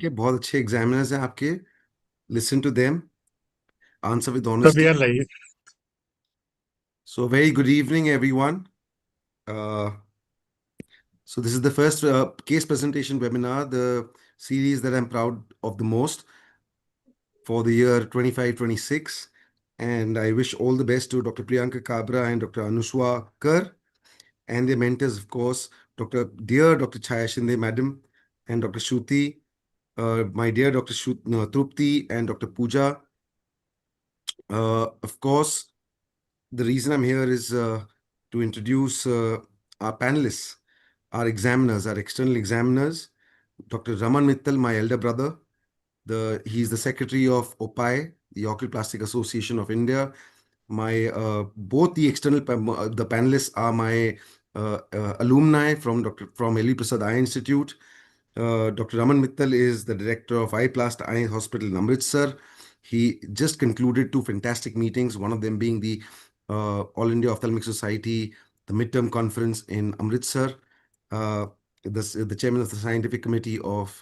के बहुत अच्छे एग्जामिनर्स हैं आपके. Listen to them, answer with तभी honesty. यार लाइए. So very good evening, everyone. Uh, so this is the first case presentation webinar, the series that I'm proud of the most for the year 25-26. And I wish all the best to Dr. Priyanka Kabra and Dr. Anuswa Kar and their mentors, of course, dear Dr. Chaya Shinde, Madam, and Dr. Shruti, my dear Dr. Trupti and Dr. Pooja. Of course, the reason I'm here is to introduce our panelists, our examiners, our external examiners. Dr. Raman Mittal, my elder brother. He's the secretary of OPAI, the Oculoplastic Association of India. Both the panelists are my alumni from Eli Prasad Eye Institute. Dr. Raman Mittal is the director of iPlast Eye Hospital in Amritsar. He just concluded two fantastic meetings, one of them being the All India Ophthalmic Society, the midterm conference in Amritsar. The chairman of the scientific committee of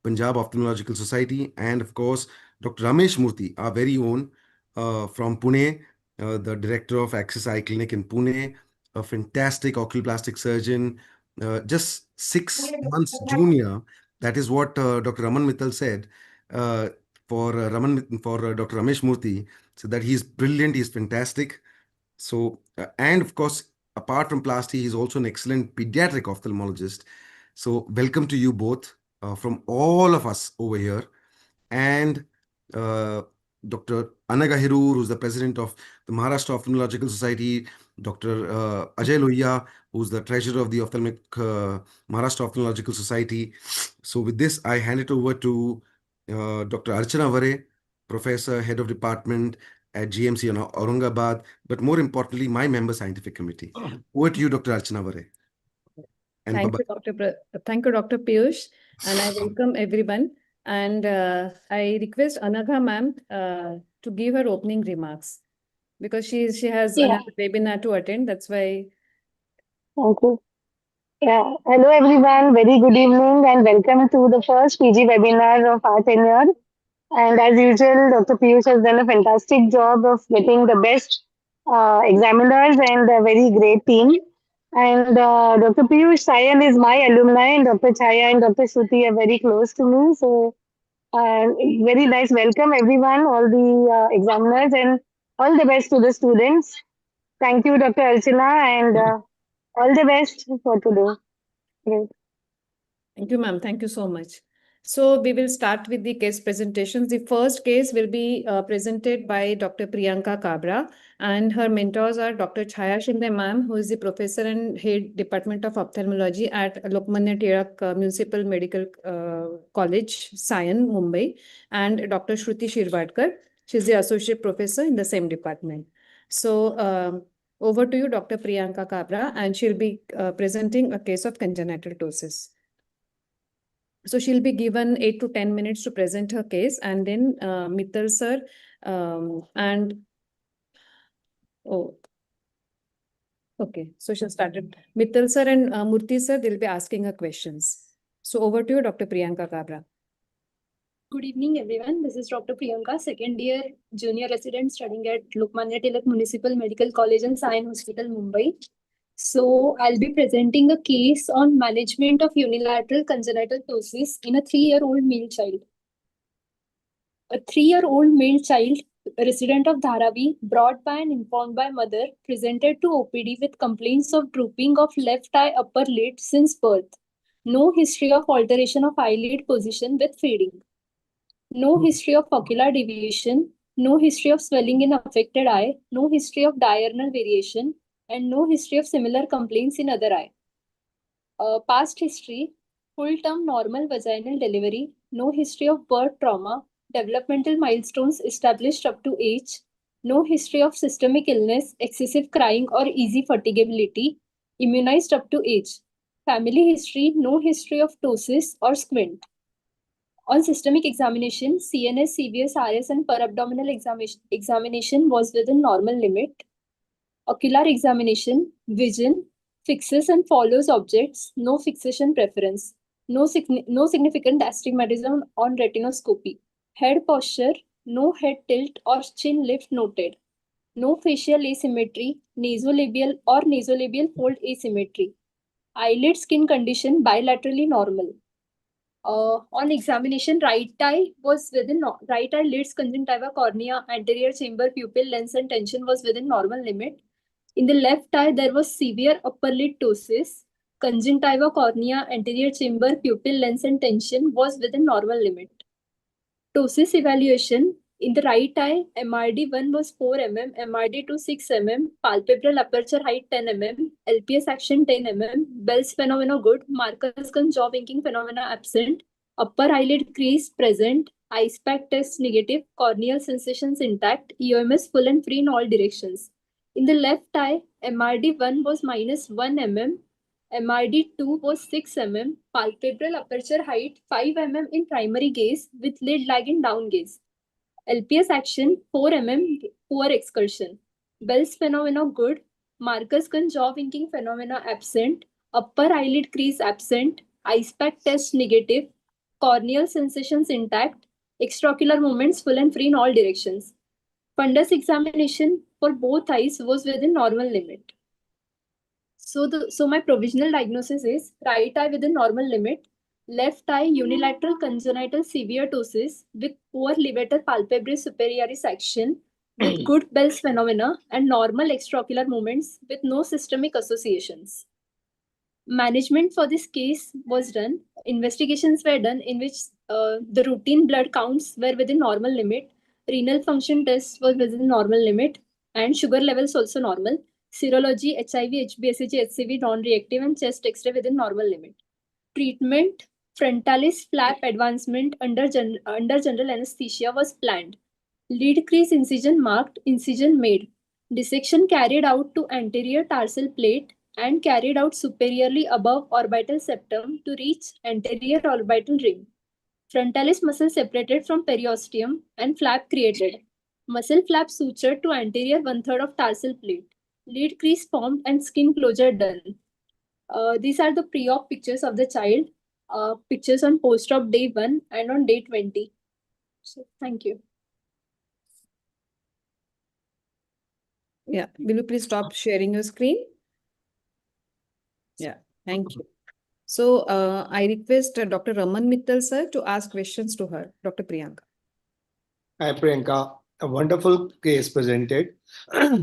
Punjab Ophthalmological Society, and of course, Dr. Ramesh Murthy, our very own from Pune, the director of Access Eye Clinic in Pune, a fantastic oculoplastic surgeon, just 6 months junior. That is what Dr. Raman Mittal said for Dr. Ramesh Murthy. So that he's brilliant, he's fantastic. So, and of course, apart from plasty, he's also an excellent pediatric ophthalmologist. So, welcome to you both from all of us over here. And uh, Dr. Anaga Hirur, who's the president of the Maharashtra Ophthalmological Society, Dr. Ajay Lohia, who's the treasurer of the Maharashtra Ophthalmological Society. So, with this, I hand it over to Dr. Archana Vare, professor, head of department at GMC in Aurangabad, but more importantly, my member scientific committee. Over to you, Dr. Archana Vare. And Thank you, Thank you, Dr. Piyush, and I welcome everyone. And I request Anagha ma'am to give her opening remarks because she has another webinar to attend. That's why. Thank you. Yeah. Hello, everyone. Very good evening and welcome to the first PG webinar of our tenure. And as usual, Dr. Piyush has done a fantastic job of getting the best examiners and a very great team. And Dr. Piyush Sayan is my alumni, and Dr. Chaya and Dr. Shruti are very close to me. So, very nice welcome, everyone, all the examiners, and all the best to the students. Thank you, Dr. Archana, and all the best for today. Great. Thank you, ma'am. Thank you so much. So we will start with the case presentations. The first case will be presented by Dr. Priyanka Kabra, and her mentors are Dr. Chaya Shinde ma'am, who is the professor and head Department of Ophthalmology at Lokmanya Tilak Municipal Medical College, Sion, Mumbai, and Dr. Shruti Shirvadkar. She is the associate professor in the same department. So over to you, Dr. Priyanka Kabra, and she'll be presenting a case of congenital ptosis. So she'll be given 8 to 10 minutes to present her case, and then Mittal sir so she'll start it. Mittal sir and Murthy sir, they'll be asking her questions. So over to you, Dr. Priyanka Kabra. Good evening, everyone. This is Dr. Priyanka, second year junior resident studying at Lokmanya Tilak Municipal Medical College and Sion Hospital, Mumbai. So I'll be presenting a case on management of unilateral congenital ptosis in a 3-year-old male child. A 3-year-old male child, resident of Dharavi, brought by and informed by mother, presented to OPD with complaints of drooping of left eye upper lid since birth. No history of alteration of eyelid position with fading. No history of ocular deviation. No history of swelling in affected eye. No history of diurnal variation. And no history of similar complaints in other eye. Past history, full-term normal vaginal delivery, no history of birth trauma, developmental milestones established up to age, no history of systemic illness, excessive crying or easy fatigability, immunized up to age. Family history, no history of ptosis or squint. On systemic examination, CNS, CVS, RS and per-abdominal examination was within normal limit. Ocular examination, vision, fixes and follows objects, no fixation preference. No significant astigmatism on retinoscopy. Head posture, no head tilt or chin lift noted. No facial asymmetry, nasolabial or nasolabial fold asymmetry. Eyelid skin condition bilaterally normal. On examination, right eye right eye lids, conjunctiva, cornea, anterior chamber, pupil, lens, and tension was within normal limit. In the left eye, there was severe upper lid ptosis. Conjunctiva, cornea, anterior chamber, pupil, lens, and tension was within normal limit. Ptosis evaluation. In the right eye, MRD1 was 4 mm, MRD2 6 mm, palpebral aperture height 10 mm, LPS action 10 mm, Bell's phenomena good, Marcus gun jaw winking phenomena absent, upper eyelid crease present, eye pack test negative, corneal sensations intact, EOMS full and free in all directions. In the left eye, MRD1 was minus 1 mm, MRD2 was 6 mm, palpebral aperture height 5 mm in primary gaze with lid lag in down gaze. LPS action 4 mm, poor excursion. Bell's phenomena good, Marcus gun jaw winking phenomena absent, upper eyelid crease absent, ice pack test negative, corneal sensations intact, extraocular movements full and free in all directions. Fundus examination for both eyes was within normal limit. So my provisional diagnosis is right eye within normal limit, left eye unilateral congenital severe ptosis with poor levator palpebrae superioris action with good Bell's phenomena and normal extraocular movements with no systemic associations. Management for this case was done. Investigations were done in which the routine blood counts were within normal limit, renal function tests was within normal limit, and sugar levels also normal. Serology, HIV, HbSAg, HCV non-reactive, and chest X-ray within normal limit. Treatment, frontalis flap advancement under general anesthesia was planned. Lead crease incision marked, incision made. Dissection carried out to anterior tarsal plate and carried out superiorly above orbital septum to reach anterior orbital ring. Frontalis muscle separated from periosteum and flap created. Muscle flap sutured to anterior 1/3 of tarsal plate. Lead crease formed and skin closure done. These are the pre-op pictures of the child. Pictures on post-op day 1 and on day 20. So, thank you. Yeah, will you please stop sharing your screen? Yeah, thank you. So I request Dr. Raman Mittal sir to ask questions to her, Dr. Priyanka. Hi, Priyanka. A wonderful case presented.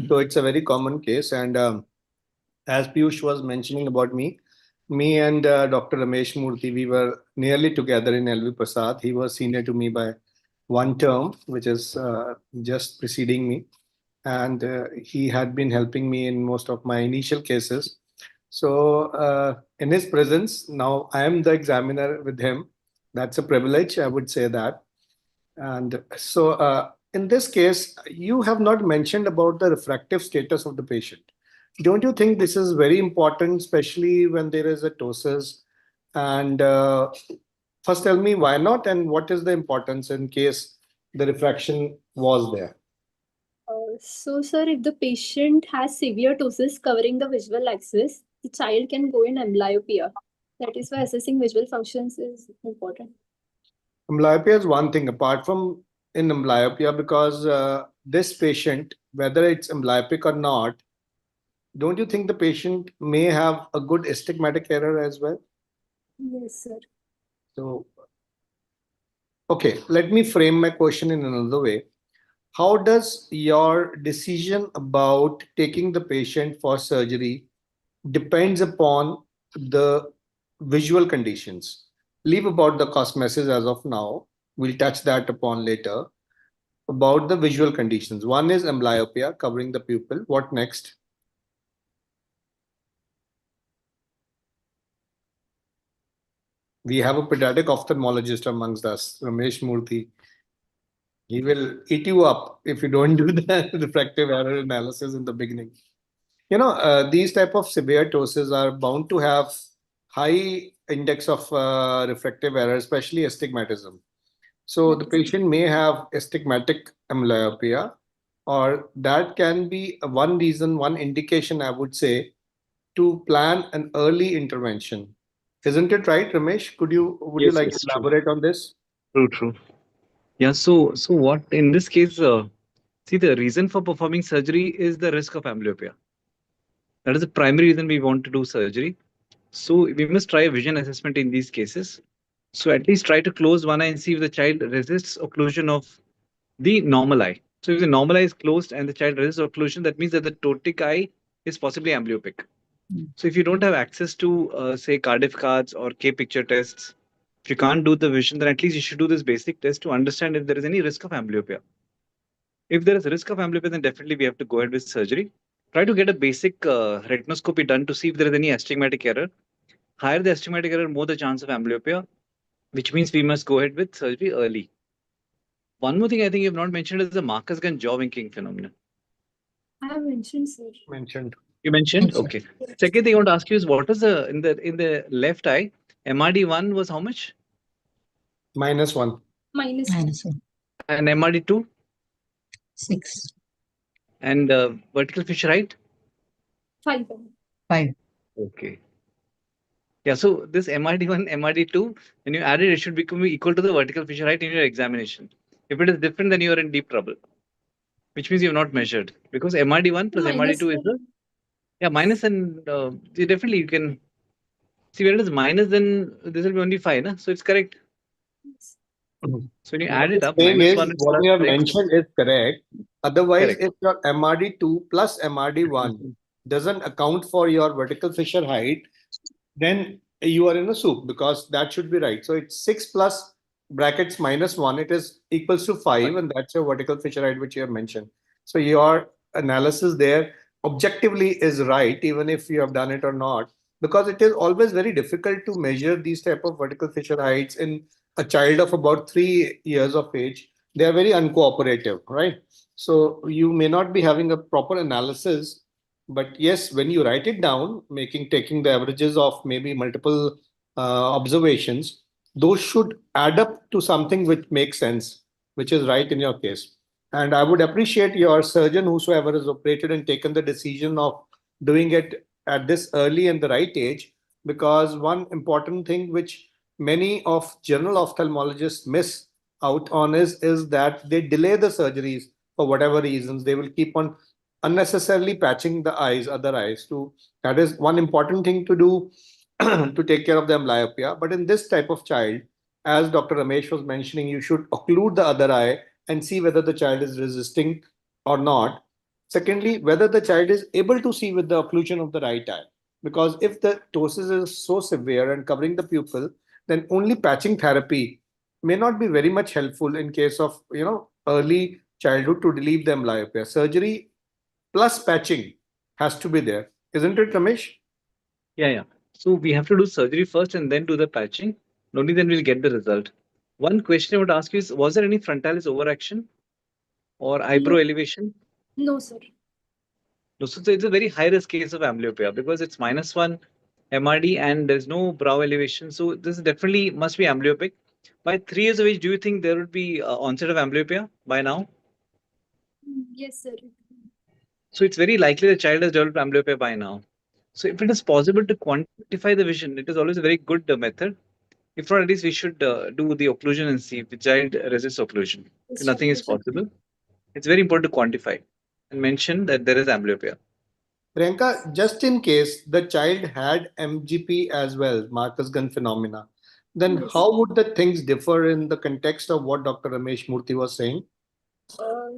So it's a very common case. And as Piyush was mentioning about me and Dr. Ramesh Murthy, we were nearly together in LV Prasad. He was senior to me by one term, which is just preceding me. And he had been helping me in most of my initial cases. So in his presence, now I am the examiner with him. That's a privilege, I would say that. And so in this case, you have not mentioned about the refractive status of the patient. Don't you think this is very important, especially when there is a ptosis? And first tell me why not, and what is the importance in case the refraction was there? So, sir, if the patient has severe ptosis covering the visual axis, the child can go in amblyopia. That is why assessing visual functions is important. Amblyopia is one thing apart from in amblyopia, because this patient, whether it's amblyopic or not, don't you think the patient may have a good astigmatic error as well? Yes, sir. So, okay, let me frame my question in another way. How does your decision about taking the patient for surgery depends upon the visual conditions? Leave about the cosmesis as of now. We'll touch that upon later. About the visual conditions. One is amblyopia, covering the pupil. What next? We have a pediatric ophthalmologist amongst us, Ramesh Murthy. He will eat you up if you don't do the refractive error analysis in the beginning. These type of severe ptosis are bound to have high index of refractive error, especially astigmatism. So the patient may have astigmatic amblyopia, or that can be one reason, one indication, I would say, to plan an early intervention. Isn't it right, Ramesh? Would you Yes, like to yes, true. elaborate on this? True, true. Yeah, so what in this case, see, the reason for performing surgery is the risk of amblyopia. That is the primary reason we want to do surgery. So we must try a vision assessment in these cases. So at least try to close one eye and see if the child resists occlusion of the normal eye. So if the normal eye is closed and the child resists occlusion, that means that the ptotic eye is possibly amblyopic. So if you don't have access to, say, Cardiff cards or K picture tests, if you can't do the vision, then at least you should do this basic test to understand if there is any risk of amblyopia. If there is a risk of amblyopia, then definitely we have to go ahead with surgery. Try to get a basic retinoscopy done to see if there is any astigmatic error. Higher the astigmatic error, more the chance of amblyopia, which means we must go ahead with surgery early. One more thing I think you have not mentioned is the Marcus gun jaw winking phenomenon. I have mentioned, sir. Mentioned. You mentioned? Okay. Second thing I want to ask you is what is the in the left eye, MRD1 was how much? -1. -1. And MRD2 6. and vertical fissure height? 5. 5. Okay. Yeah, so this MRD1, MRD2, when you add it, it should become equal to the vertical fissure height in your examination. If it is different, then you are in deep trouble, which means you have not measured because MRD1 plus MRD2 is the minus, and definitely you can see where it is minus, then this will be only 5, na? So it's correct. So when you add it up, Thing is, -1 what plus you have 6. mentioned is correct. Otherwise, Correct. if your MRD2 plus MRD1 doesn't account for your vertical fissure height, then you are in a soup because that should be right. So it's 6 plus brackets -1, it is equals to 5, and that's your vertical fissure height, which you have mentioned. So your analysis there objectively is right, even if you have done it or not, because it is always very difficult to measure these type of vertical fissure heights in a child of about 3 years of age. They are very uncooperative, right? So you may not be having a proper analysis, but yes, when you write it down, taking the averages of maybe multiple observations, those should add up to something which makes sense, which is right in your case. And I would appreciate your surgeon, whosoever has operated and taken the decision of doing it at this early and the right age, because one important thing which many of general ophthalmologists miss out on is that they delay the surgeries for whatever reasons. They will keep on unnecessarily patching the other eyes. That is one important thing to do to take care of the amblyopia. But in this type of child, as Dr. Ramesh was mentioning, you should occlude the other eye and see whether the child is resisting or not. Secondly, whether the child is able to see with the occlusion of the right eye. Because if the ptosis is so severe and covering the pupil, then only patching therapy may not be very much helpful in case of early childhood to relieve the amblyopia. Surgery plus patching has to be there, isn't it, Ramesh? Yeah. So we have to do surgery first and then do the patching. Only then we'll get the result. One question I would ask you is, was there any frontalis overaction or eyebrow elevation? No, sir. No, so it's a very high risk case of amblyopia because it's -1 MRD and there's no brow elevation. So this definitely must be amblyopic. By 3 years of age, do you think there would be onset of amblyopia by now? Yes, sir. So it's very likely the child has developed amblyopia by now. So if it is possible to quantify the vision, it is always a very good method. If not, at least we should do the occlusion and see if the child resists occlusion. If nothing is possible, it's very important to quantify and mention that there is amblyopia. Priyanka, just in case the child had MGP as well, Marcus gun phenomena, then Yes. how would the things differ in the context of what Dr. Ramesh Murthy was saying?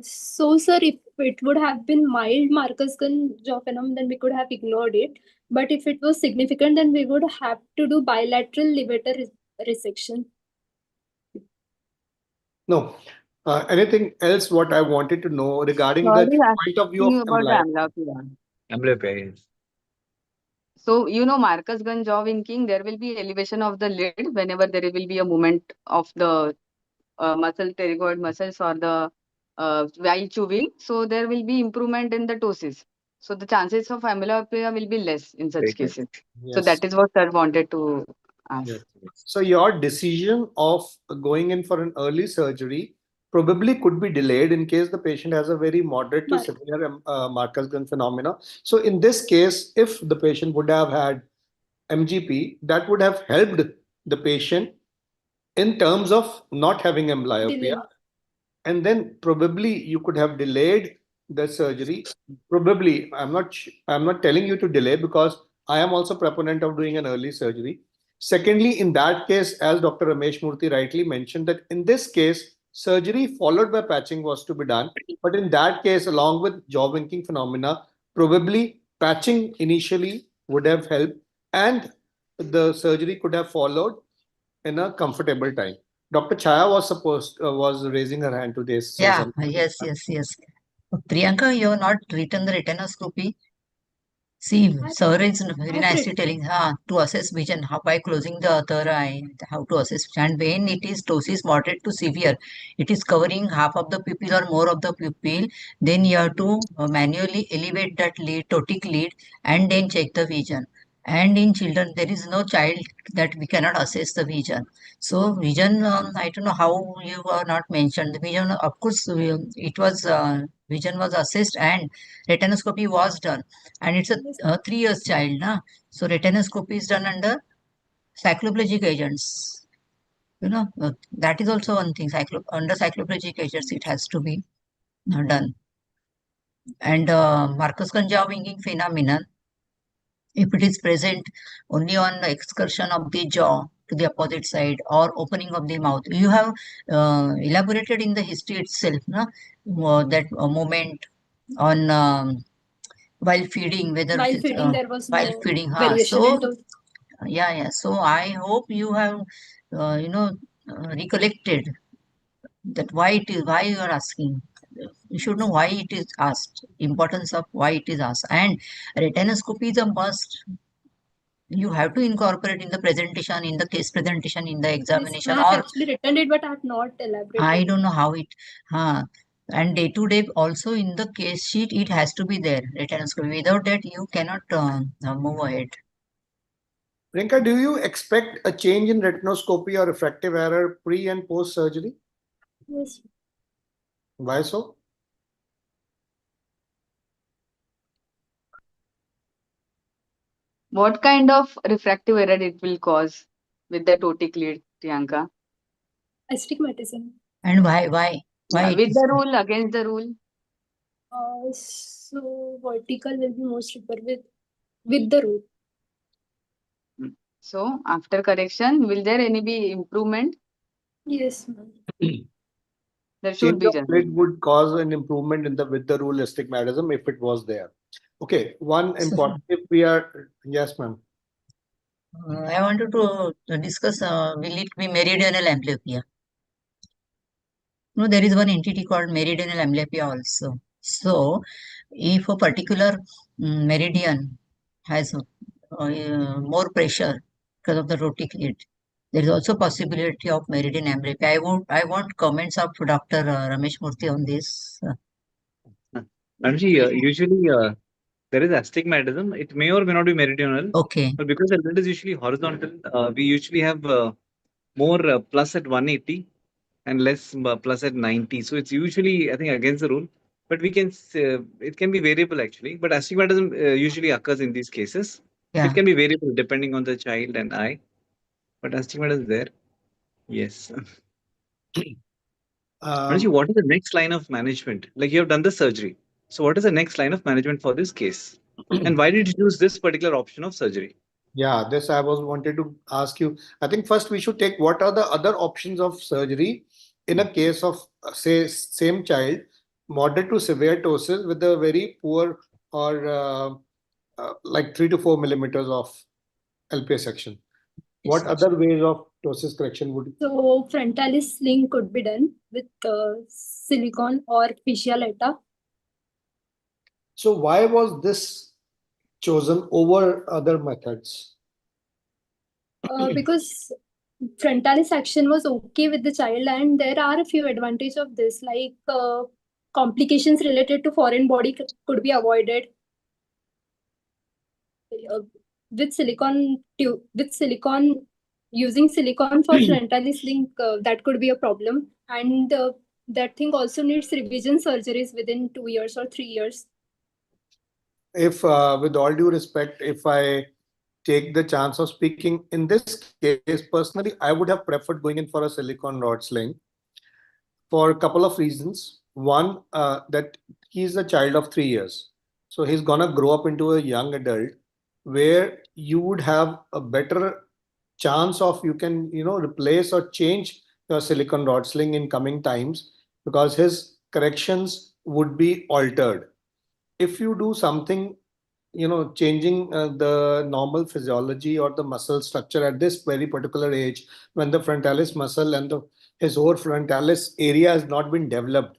So, sir, if it would have been mild Marcus gun jaw phenomenon, then we could have ignored it. But if it was significant, then we would have to do bilateral levator resection. No. Anything else what I wanted to know regarding the Sorry, point of view asking of about the amblyopia? amblyopia. Amblyopia, yes. So, Marcus gun jaw winking, there will be elevation of the lid whenever there will be a movement of the muscle, pterygoid muscles or the while chewing. So, there will be improvement in the ptosis. So, the chances of amblyopia will be less in such Right. cases. So, Yes. that is what sir wanted to ask. Yes. So your decision of going in for an early surgery probably could be delayed in case the patient has a very moderate to Right. severe Marcus gun phenomena. So in this case, if the patient would have had MGP, that would have helped the patient in terms of not having amblyopia. Delay. And then probably you could have delayed the surgery. Probably, I'm not telling you to delay, because I am also proponent of doing an early surgery. Secondly, in that case, as Dr. Ramesh Murthy rightly mentioned, that in this case, surgery followed by patching was to be done. But in that case, along with jaw winking phenomena, probably patching initially would have helped, and the surgery could have followed in a comfortable time. Dr. Chaya was raising her hand to say Yeah, something. yes. Priyanka, you have not written the retinoscopy. See, sir is very I've nicely written. telling to assess vision how by closing the other eye, how to assess. And when it is ptosis moderate to severe, it is covering half of the pupil or more of the pupil, then you have to manually elevate that lid, ptotic lid, and then check the vision. And in children, there is no child that we cannot assess the vision. So vision, I don't know how you are not mentioned. The vision, of course, it was vision was assessed and retinoscopy was done, and it's Yes. a 3 years child, na? So retinoscopy is done under cycloplegic agents. That is also one thing. Under cycloplegic agents, it has to be done. And Marcus conjoining phenomenon, if it is present only on the excursion of the jaw to the opposite side or opening of the mouth, you have elaborated in the history itself, na? That moment on while feeding, whether it While is feeding, there was while no feeding. variation So into. yeah. So I hope you have, recollected that why you are asking. You should know why it is asked, importance of why it is asked. And retinoscopy is a must. You have to incorporate in the presentation, in the case presentation, in the Yes, examination, I have or actually written it, but I have not elaborated. I don't know how it, and day to day also in the case sheet, it has to be there, retinoscopy. Without that, you cannot move ahead. Priyanka, do you expect a change in retinoscopy or refractive error pre and post surgery? Yes. Why so? What kind of refractive error it will cause with the ptotic lid, Priyanka? Astigmatism. And why Yeah, it with is the rule, against the rule. So vertical will be more stricter with the root. So after correction, will there any be improvement? Yes, ma'am. There should Change be of generally. lid would cause an improvement in the with the rule astigmatism if it was there. Okay, one So, important, if we are, yes, ma'am. I wanted to discuss, will it be meridional amblyopia? No, there is one entity called meridional amblyopia also. So, if a particular meridian has more pressure because of the ptotic lid, there is also possibility of meridian amblyopia. I want comments of Dr. Ramesh Murthy on this. Manji, usually there is astigmatism. It may or may not be meridional, Okay. but because the lid is usually horizontal, we usually have more plus at 180 and less plus at 90. So it's usually, I think, against the rule. But we can, it can be variable actually. But astigmatism usually occurs in these cases. Yeah. It can be variable depending on the child and eye. But astigmatism is there. Yes. Manji, what is the next line of management? Like you have done the surgery. So what is the next line of management for this case? And why did you choose this particular option of surgery? Yeah, this I was wanted to ask you. I think first we should take what are the other options of surgery in a case of, say, same child, moderate to severe ptosis with a very poor or like 3 to 4 millimeters of LPS section. What other ways of ptosis correction would? So frontalis sling could be done with silicone or fasciolata. So why was this chosen over other methods? Because frontalis action was okay with the child, and there are a few advantages of this, like complications related to foreign body could be avoided. With silicone, using silicone for frontalis link, that could be a problem, and that thing also needs revision surgeries within 2 years or 3 years. If, with all due respect, if I take the chance of speaking. In this case, personally, I would have preferred going in for a silicone rod sling for a couple of reasons. One, that he's a child of 3 years. So he's gonna grow up into a young adult where you would have a better chance of you can, replace or change your silicone rod sling in coming times because his corrections would be altered. If you do something, changing the normal physiology or the muscle structure at this very particular age, when the frontalis muscle and his whole frontalis area has not been developed.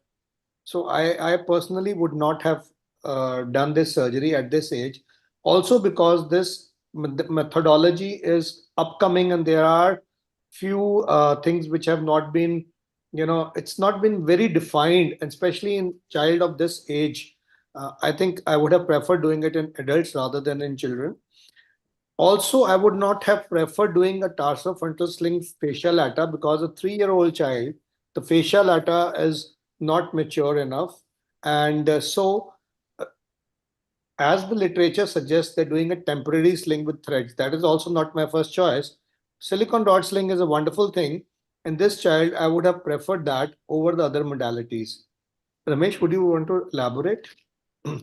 So I personally would not have done this surgery at this age. Also because this methodology is upcoming and there are few things which have not been, it's not been very defined, especially in child of this age. I think I would have preferred doing it in adults rather than in children. Also, I would not have preferred doing a tarsofrontal sling fascia lata because a 3-year-old child, the fascia lata is not mature enough. And as the literature suggests, they're doing a temporary sling with threads. That is also not my first choice. Silicone rod sling is a wonderful thing. In this child, I would have preferred that over the other modalities. Ramesh, would you want to elaborate?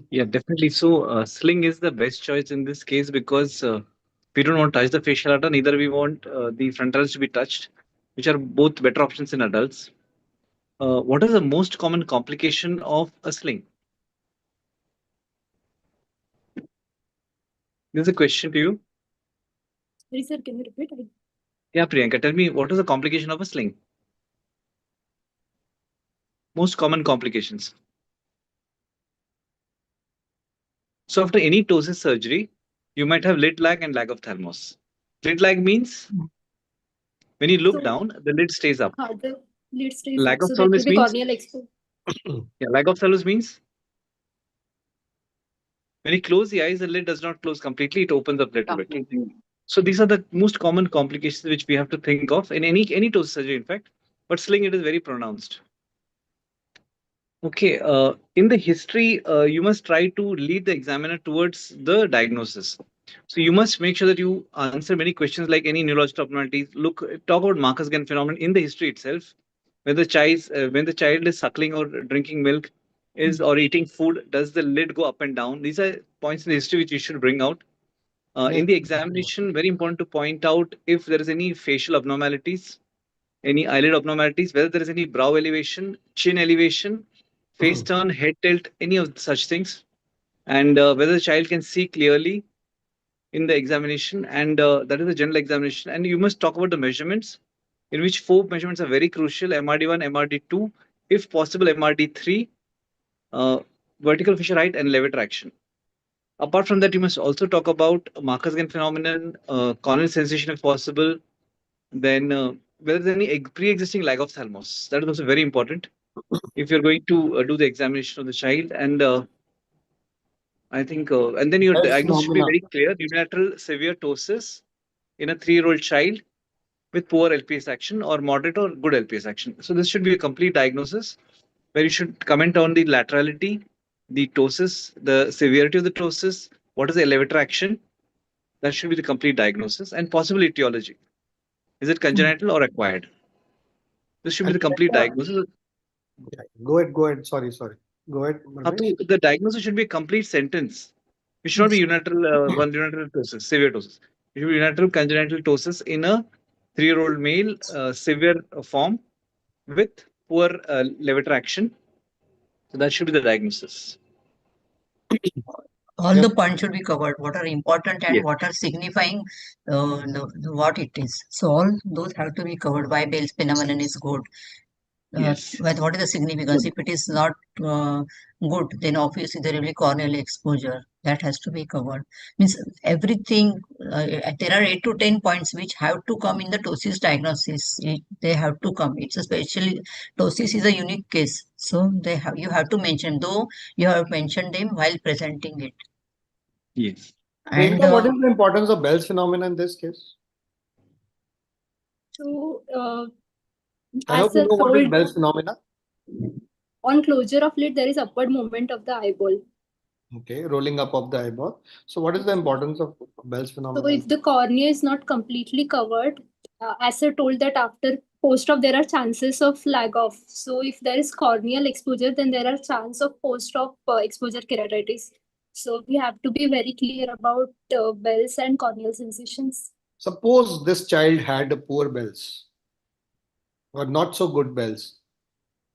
Yeah, definitely. So, sling is the best choice in this case because we don't want to touch the facial area, neither we want the frontals to be touched, which are both better options in adults. What is the most common complication of a sling? This is a question to you. Sorry, sir, can you repeat? Yeah, Priyanka, tell me what is the complication of a sling? Most common complications. So, after any ptosis surgery, you might have lid lag and lag of thalamus. Lid lag means when you look So, down, the lid stays up. the lid stays Lag up, of so that will thalamus be means corneal exposure. yeah, lag of thalamus means when you close the eyes, the lid does not close completely; it opens up a little bit. So these are the most common complications which we have to think of in any ptosis surgery, in fact. But sling, it is very pronounced. Okay, in the history, you must try to lead the examiner towards the diagnosis. So you must make sure that you answer many questions like any neurological abnormalities. Look, talk about Marcus-Gunn phenomenon in the history itself. When the child is suckling or drinking milk, is or eating food, does the lid go up and down? These are points in the history which you should bring out. In the examination, very important to point out if there is any facial abnormalities, any eyelid abnormalities, whether there is any brow elevation, chin elevation, face turn, head tilt, any of such things, and whether the child can see clearly in the examination, and that is the general examination. And you must talk about the measurements, in which 4 measurements are very crucial: MRD1, MRD2, if possible MRD3, uh, vertical fissure height, and lever traction. Apart from that, you must also talk about Marcus-Gunn phenomenon, corneal sensation if possible, then whether there's any pre-existing lag of thalamus. That is also very important if you're going to do the examination of the child. And I think, and then your Bell's diagnosis should be phenomena. very clear: unilateral severe ptosis in a 3-year-old child with poor LPS action or moderate or good LPS action. So this should be a complete diagnosis where you should comment on the laterality, the ptosis, the severity of the ptosis, what is the elevator action. That should be the complete diagnosis and possible etiology. Is it congenital or acquired? This should be And the complete diagnosis. go ahead. Sorry. Go ahead, Ramesh. The diagnosis should be a complete sentence. It should not be unilateral, one unilateral ptosis, severe ptosis. It should be unilateral congenital ptosis in a 3-year-old male, severe form with poor levator action. So that should be the diagnosis. All Yes. the points should be covered, what are important and Yes. what are signifying what it is. So all those have to be covered. Why Bell's phenomenon is good. Yes. What is the significance? If it is not good, then obviously there will be corneal exposure. That has to be covered. Means everything. There are 8 to 10 points which have to come in the ptosis diagnosis. They have to come. It's especially ptosis is a unique case, so you have to mention. Though you have mentioned them while presenting it. Yes. And Priyanka, what is the importance of Bell's phenomena in this case? So, I as hope you sir know what is told, Bell's phenomena. on closure of lid, there is upward movement of the eyeball. Okay, rolling up of the eyeball. So what is the importance of Bell's So phenomenon? if the cornea is not completely covered, as I told that after post-op there are chances of lag off. So if there is corneal exposure, then there are chance of post-op exposure keratitis. So we have to be very clear about Bell's and corneal sensations. Suppose this child had a poor Bell's or not so good Bell's.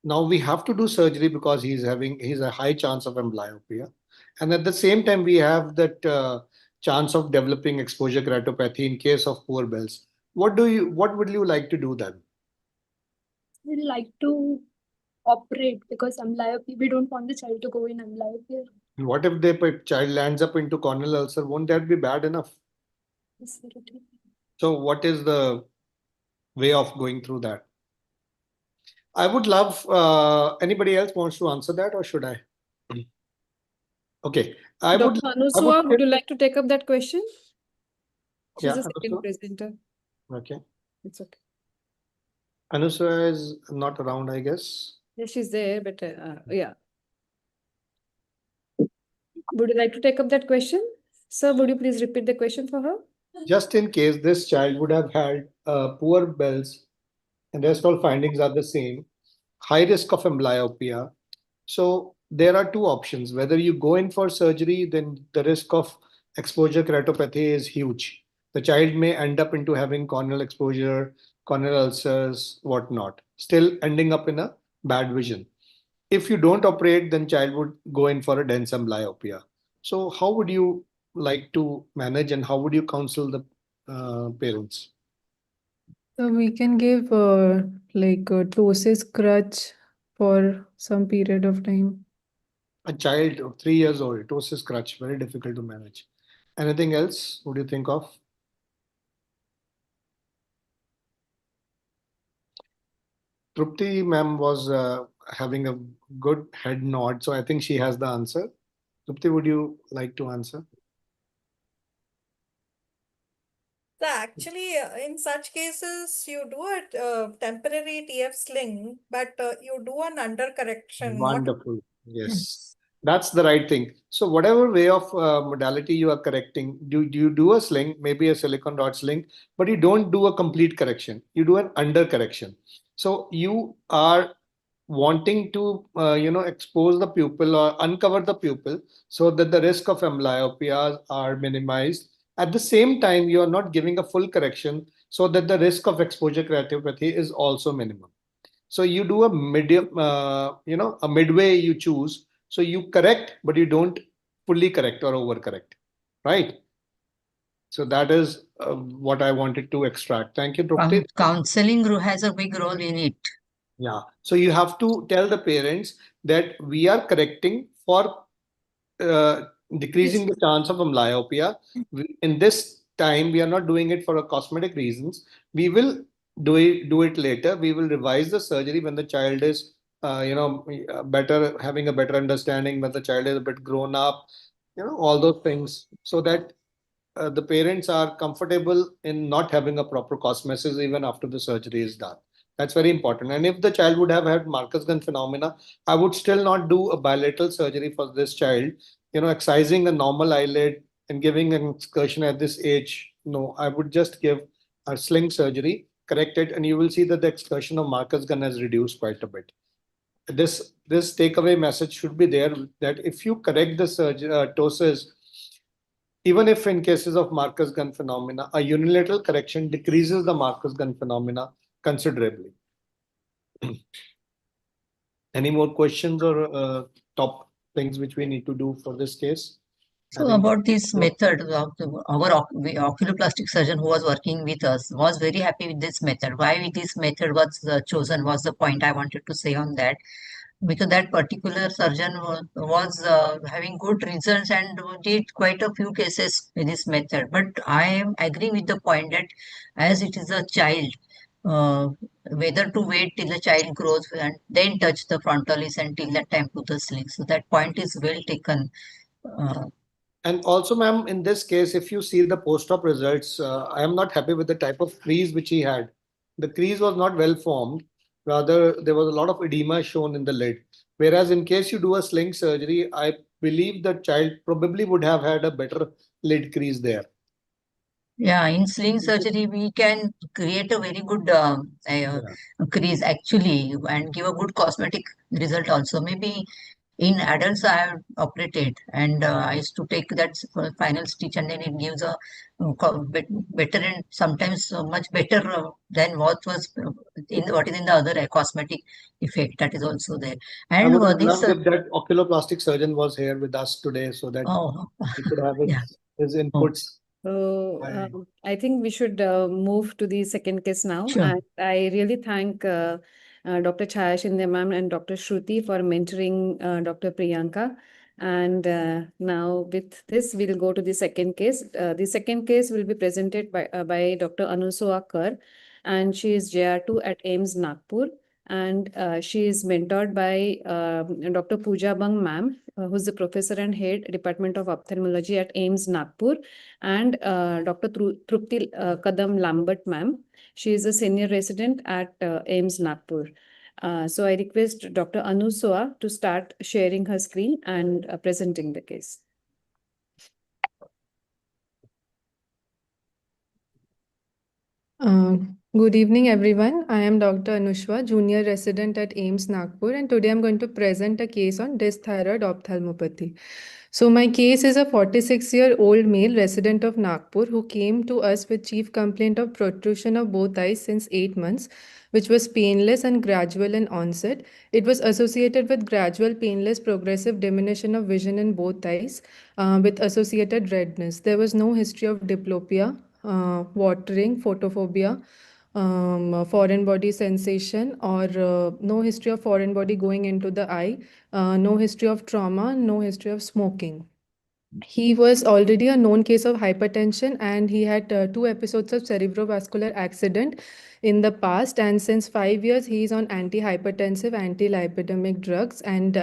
Now we have to do surgery because he's a high chance of amblyopia, and at the same time we have that chance of developing exposure keratopathy in case of poor Bell's. What would you like to do then? We'd like to operate because amblyopia, we don't want the child to go in amblyopia. And what if the child lands up into corneal ulcer? Won't that be bad enough? So what is the way of going through that? I would love anybody else wants to answer that, or should I? Okay, Dr. Anusua, would you like to take up that question? She's Yeah, the second Anusua? presenter. Okay. It's okay. Anusua is not around, I guess. Yeah, she's there, but yeah. Would you like to take up that question? Sir, would you please repeat the question for her? Just in case this child would have had poor Bell's and rest all findings are the same, high risk of amblyopia. So there are two options. Whether you go in for surgery, then the risk of exposure keratopathy is huge. The child may end up into having corneal exposure, corneal ulcers, whatnot, still ending up in a bad vision. If you don't operate, then child would go in for a dense amblyopia. So how would you like to manage and how would you counsel the parents? So we can give like a ptosis crutch for some period of time. A child of 3 years old, ptosis crutch, very difficult to manage. Anything else would you think of? Trupti ma'am was having a good head nod, so I think she has the answer. Trupti, would you like to answer? So actually, in such cases, you do a temporary TF sling, but you do an undercorrection, not Wonderful. Yes, that's the right thing. So whatever way of modality you are correcting, do you do a sling, maybe a silicon rod sling, but you don't do a complete correction. You do an under correction. So you are wanting to expose the pupil or uncover the pupil so that the risk of amblyopia are minimized. At the same time, you are not giving a full correction so that the risk of exposure keratopathy is also minimum. So you do a medium, a midway you choose. So you correct, but you don't fully correct or overcorrect, right? So that is what I wanted to extract. Thank you, Trupti. Counseling has a big role in it. Yeah. So you have to tell the parents that we are correcting for uh, decreasing the chance of amblyopia. In this time, we are not doing it for a cosmetic reasons. We will do it later. We will revise the surgery when the child is, better, having a better understanding, when the child is a bit grown up, all those things, so that the parents are comfortable in not having a proper cosmesis even after the surgery is done. That's very important. And if the child would have had Marcus-Gunn phenomena, I would still not do a bilateral surgery for this child. Excising a normal eyelid and giving an excursion at this age, no, I would just give a sling surgery, correct it, and you will see that the excursion of Marcus-Gunn has reduced quite a bit. This takeaway message should be there that if you correct the ptosis, even if in cases of Marcus-Gunn phenomena, a unilateral correction decreases the Marcus-Gunn phenomena considerably. Any more questions or top things which we need to do for this case? So about this method, our oculoplastic surgeon who was working with us was very happy with this method. Why this method was chosen was the point I wanted to say on that. Because that particular surgeon was having good results and did quite a few cases with this method. But I am agreeing with the point that as it is a child, uh, whether to wait till the child grows and then touch the frontalis and till that time put the sling. So that point is well taken. And also, ma'am, in this case, if you see the post-op results, I am not happy with the type of crease which he had. The crease was not well formed. Rather, there was a lot of edema shown in the lid. Whereas in case you do a sling surgery, I believe the child probably would have had a better lid crease there. Yeah, in sling surgery, we can create a very good Yeah. crease actually and give a good cosmetic result also. Maybe in adults, I have operated and I used to take that final stitch and then it gives a better and sometimes much better than what was what is in the other cosmetic effect that is also there. I And would have this, loved if that oculoplastic surgeon was here with us today so that oh, he could have yeah. his Oh, inputs. So I think we should move to the second case now. sure. And I really thank Dr. Chaya Shinde ma'am and Dr. Shruti for mentoring Dr. Priyanka. And now with this, we'll go to the second case. The second case will be presented by Dr. Anusua Kar, and she is JR2 at AIMS Nagpur. And she is mentored by Dr. Pooja Bang ma'am, who's the professor and head Department of Ophthalmology at AIMS Nagpur, and Dr. Trupti Kadam Lambert ma'am. She is a senior resident at AIMS Nagpur. So I request Dr. Anusua to start sharing her screen and presenting the case. Good evening, everyone. I am Dr. Anushwa, junior resident at AIMS Nagpur, and today I'm going to present a case on dysthyroid ophthalmopathy. So my case is a 46-year-old male resident of Nagpur who came to us with chief complaint of protrusion of both eyes since 8 months, which was painless and gradual in onset. It was associated with gradual, painless, progressive diminution of vision in both eyes with associated redness. There was no history of diplopia, watering, photophobia, foreign body sensation, or no history of foreign body going into the eye, no history of trauma, no history of smoking. He was already a known case of hypertension and he had 2 episodes of cerebrovascular accident in the past, and since 5 years he is on antihypertensive anti-lipidemic drugs, and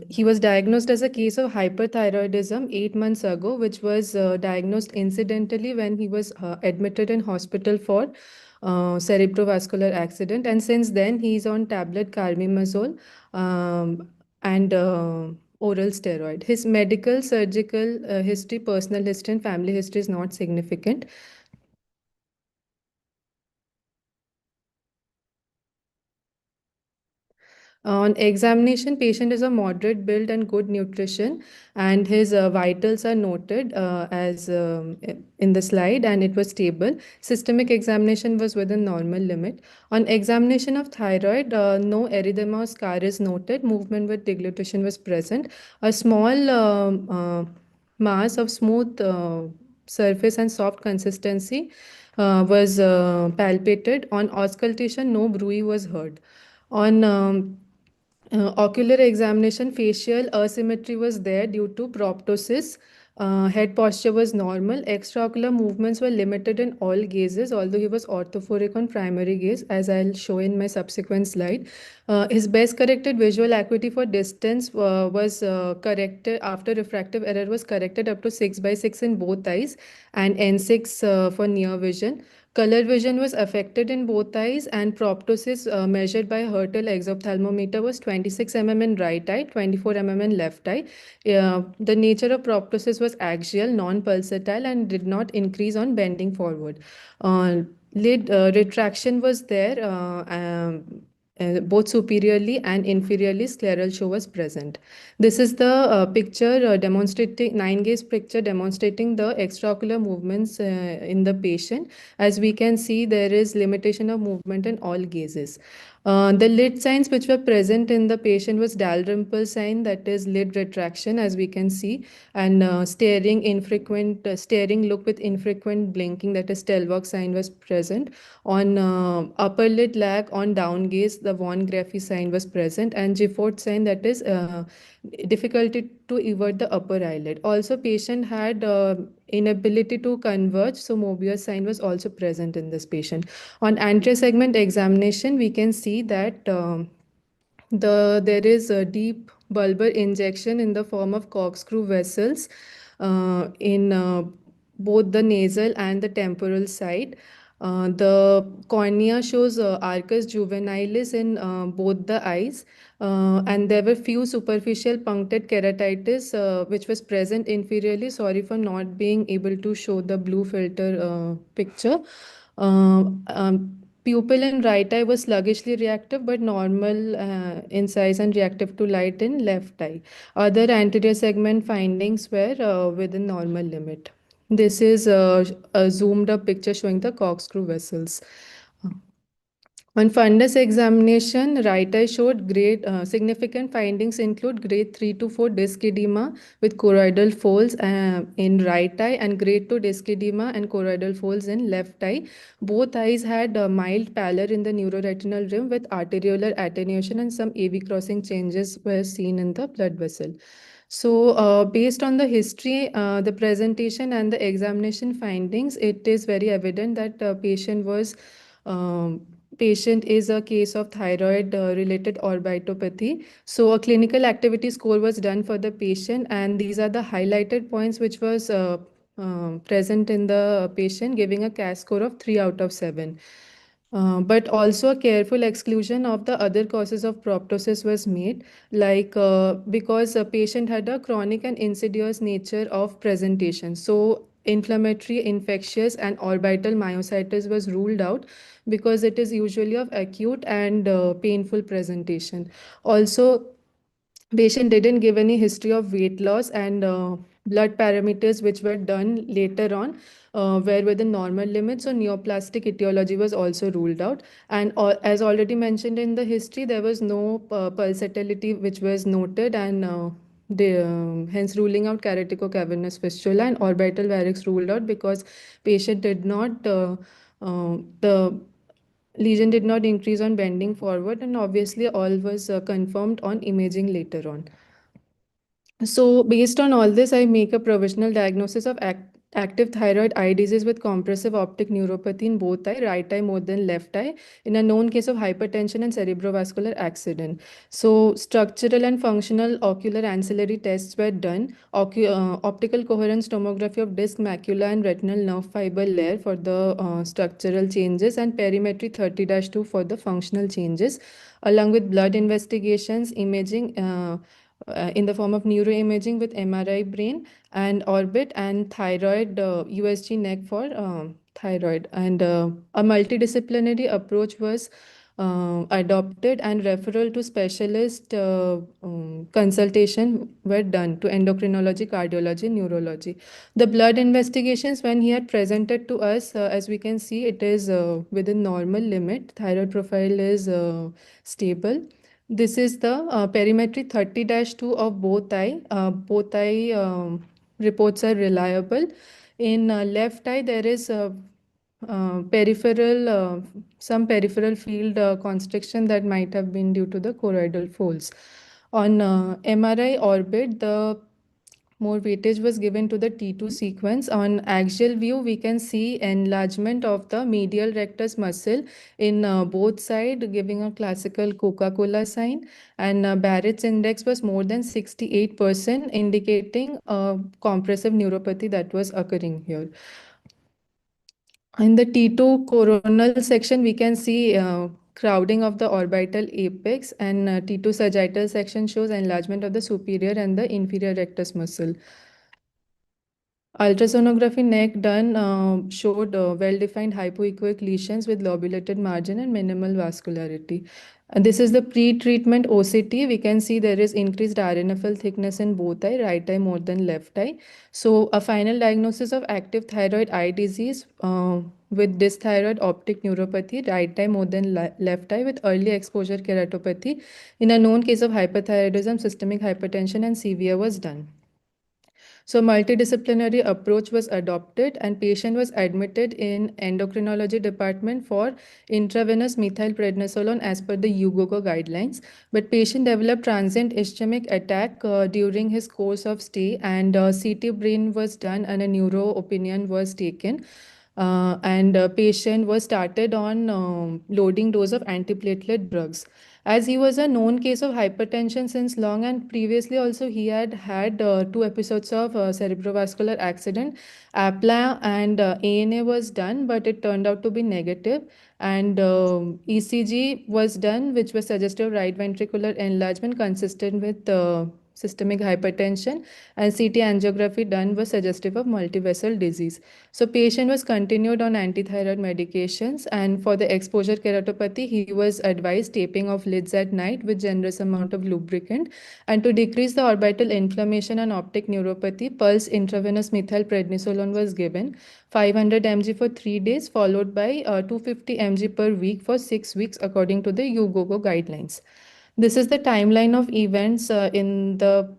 he was diagnosed as a case of hyperthyroidism 8 months ago, which was diagnosed incidentally when he was admitted in hospital for cerebrovascular accident, and since then he is on tablet carbimazole and oral steroid. His medical, surgical history, personal history, and family history is not significant. On examination, patient is a moderate build and good nutrition, and his vitals are noted as in the slide, and it was stable. Systemic examination was within normal limit. On examination of thyroid, no erythema or scar is noted. Movement with deglutition was present. A small mass of smooth surface and soft consistency was palpated. On auscultation, no bruit was heard. On ocular examination, facial asymmetry was there due to proptosis. Head posture was normal. Extraocular movements were limited in all gazes, although he was orthophoric on primary gaze, as I'll show in my subsequent slide. His best corrected visual acuity for distance was corrected after refractive error was corrected up to 6/6 in both eyes, and N6 for near vision. Color vision was affected in both eyes, and proptosis measured by Hertel exophthalmometer was 26 mm in right eye, 24 mm in left eye. The nature of proptosis was axial, non-pulsatile, and did not increase on bending forward. Lid retraction was there. Both superiorly and inferiorly scleral show was present. This is the picture demonstrating 9-gaze picture demonstrating the extraocular movements in the patient. As we can see, there is limitation of movement in all gazes. The lid signs which were present in the patient was Dalrymple sign, that is lid retraction, as we can see, and staring look with infrequent blinking, that is Stelvog sign was present. On upper lid lag, on down gaze, the von Graffi sign was present, and Gifford sign, that is difficulty to evert the upper eyelid. Also, patient had inability to converge, so Mobius sign was also present in this patient. On anterior segment examination, we can see that there is a deep bulbar injection in the form of corkscrew vessels in both the nasal and the temporal side. The cornea shows arcus juvenilis in both the eyes, and there were few superficial punctate keratitis which was present inferiorly. Sorry for not being able to show the blue filter picture. Pupil in right eye was sluggishly reactive but normal in size and reactive to light in left eye. Other anterior segment findings were within normal limit. This is a zoomed up picture showing the corkscrew vessels. On fundus examination, right eye showed significant findings include grade 3 to 4 disc edema with choroidal folds in right eye and grade 2 disc edema and choroidal folds in left eye. Both eyes had mild pallor in the neuroretinal rim with arteriolar attenuation and some AV crossing changes were seen in the blood vessel. So, based on the history, the presentation, and the examination findings, it is very evident that um, patient is a case of thyroid related orbitopathy. So, a clinical activity score was done for the patient, and these are the highlighted points which was present in the patient, giving a CAS score of 3 out of 7. But also a careful exclusion of the other causes of proptosis was made, like because a patient had a chronic and insidious nature of presentation. So inflammatory, infectious, and orbital myositis was ruled out because it is usually of acute and painful presentation. Also, patient didn't give any history of weight loss, and blood parameters which were done later on were within normal limits. So neoplastic etiology was also ruled out. And as already mentioned in the history, there was no pulsatility which was noted, and hence ruling out keratico-cavernous fistula, and orbital varix ruled out because patient did not the lesion did not increase on bending forward, and obviously all was confirmed on imaging later on. So, based on all this, I make a provisional diagnosis of active thyroid eye disease with compressive optic neuropathy in both eye, right eye more than left eye, in a known case of hypertension and cerebrovascular accident. So, structural and functional ocular ancillary tests were done. Optical coherence tomography of disc, macula, and retinal nerve fiber layer for the structural changes, and perimetry 30-2 for the functional changes, along with blood investigations, imaging. In the form of neuroimaging with MRI brain and orbit, and thyroid USG neck for thyroid. And a multidisciplinary approach was adopted, and referral to specialist consultation were done to endocrinology, cardiology, neurology. The blood investigations, when he had presented to us, as we can see, it is within normal limit. Thyroid profile is stable. This is the perimetry 30-2 of both eye. Both eye reports are reliable. In left eye, there is peripheral, some peripheral field constriction that might have been due to the choroidal folds. On MRI orbit, the more weightage was given to the T2 sequence. On axial view, we can see enlargement of the medial rectus muscle in both sides, giving a classical Coca-Cola sign. And Barrett's index was more than 68%, indicating a compressive neuropathy that was occurring here. In the T2 coronal section, we can see crowding of the orbital apex, and T2 sagittal section shows enlargement of the superior and the inferior rectus muscle. Ultrasonography neck done showed well-defined hypoechoic lesions with lobulated margin and minimal vascularity. And this is the pre-treatment OCT. We can see there is increased RNFL thickness in both eye, right eye more than left eye. So a final diagnosis of active thyroid eye disease with dysthyroid optic neuropathy, right eye more than left eye with early exposure keratopathy. In a known case of hyperthyroidism, systemic hypertension, and severe was done. So multidisciplinary approach was adopted, and patient was admitted in endocrinology department for intravenous methylprednisolone as per the UGOGO guidelines. But patient developed transient ischemic attack during his course of stay, and CT brain was done and a neuro opinion was taken. and patient was started on loading dose of antiplatelet drugs. As he was a known case of hypertension since long, and previously also he had had 2 episodes of cerebrovascular accident. APLA and ANA was done, but it turned out to be negative. And ECG was done, which was suggestive of right ventricular enlargement consistent with systemic hypertension, and CT angiography done was suggestive of multivessel disease. So patient was continued on antithyroid medications, and for the exposure keratopathy, he was advised taping of lids at night with generous amount of lubricant. And to decrease the orbital inflammation and optic neuropathy, pulse intravenous methylprednisolone was given, 500 mg for 3 days, followed by 250 mg per week for 6 weeks according to the UGOGO guidelines. This is the timeline of events in the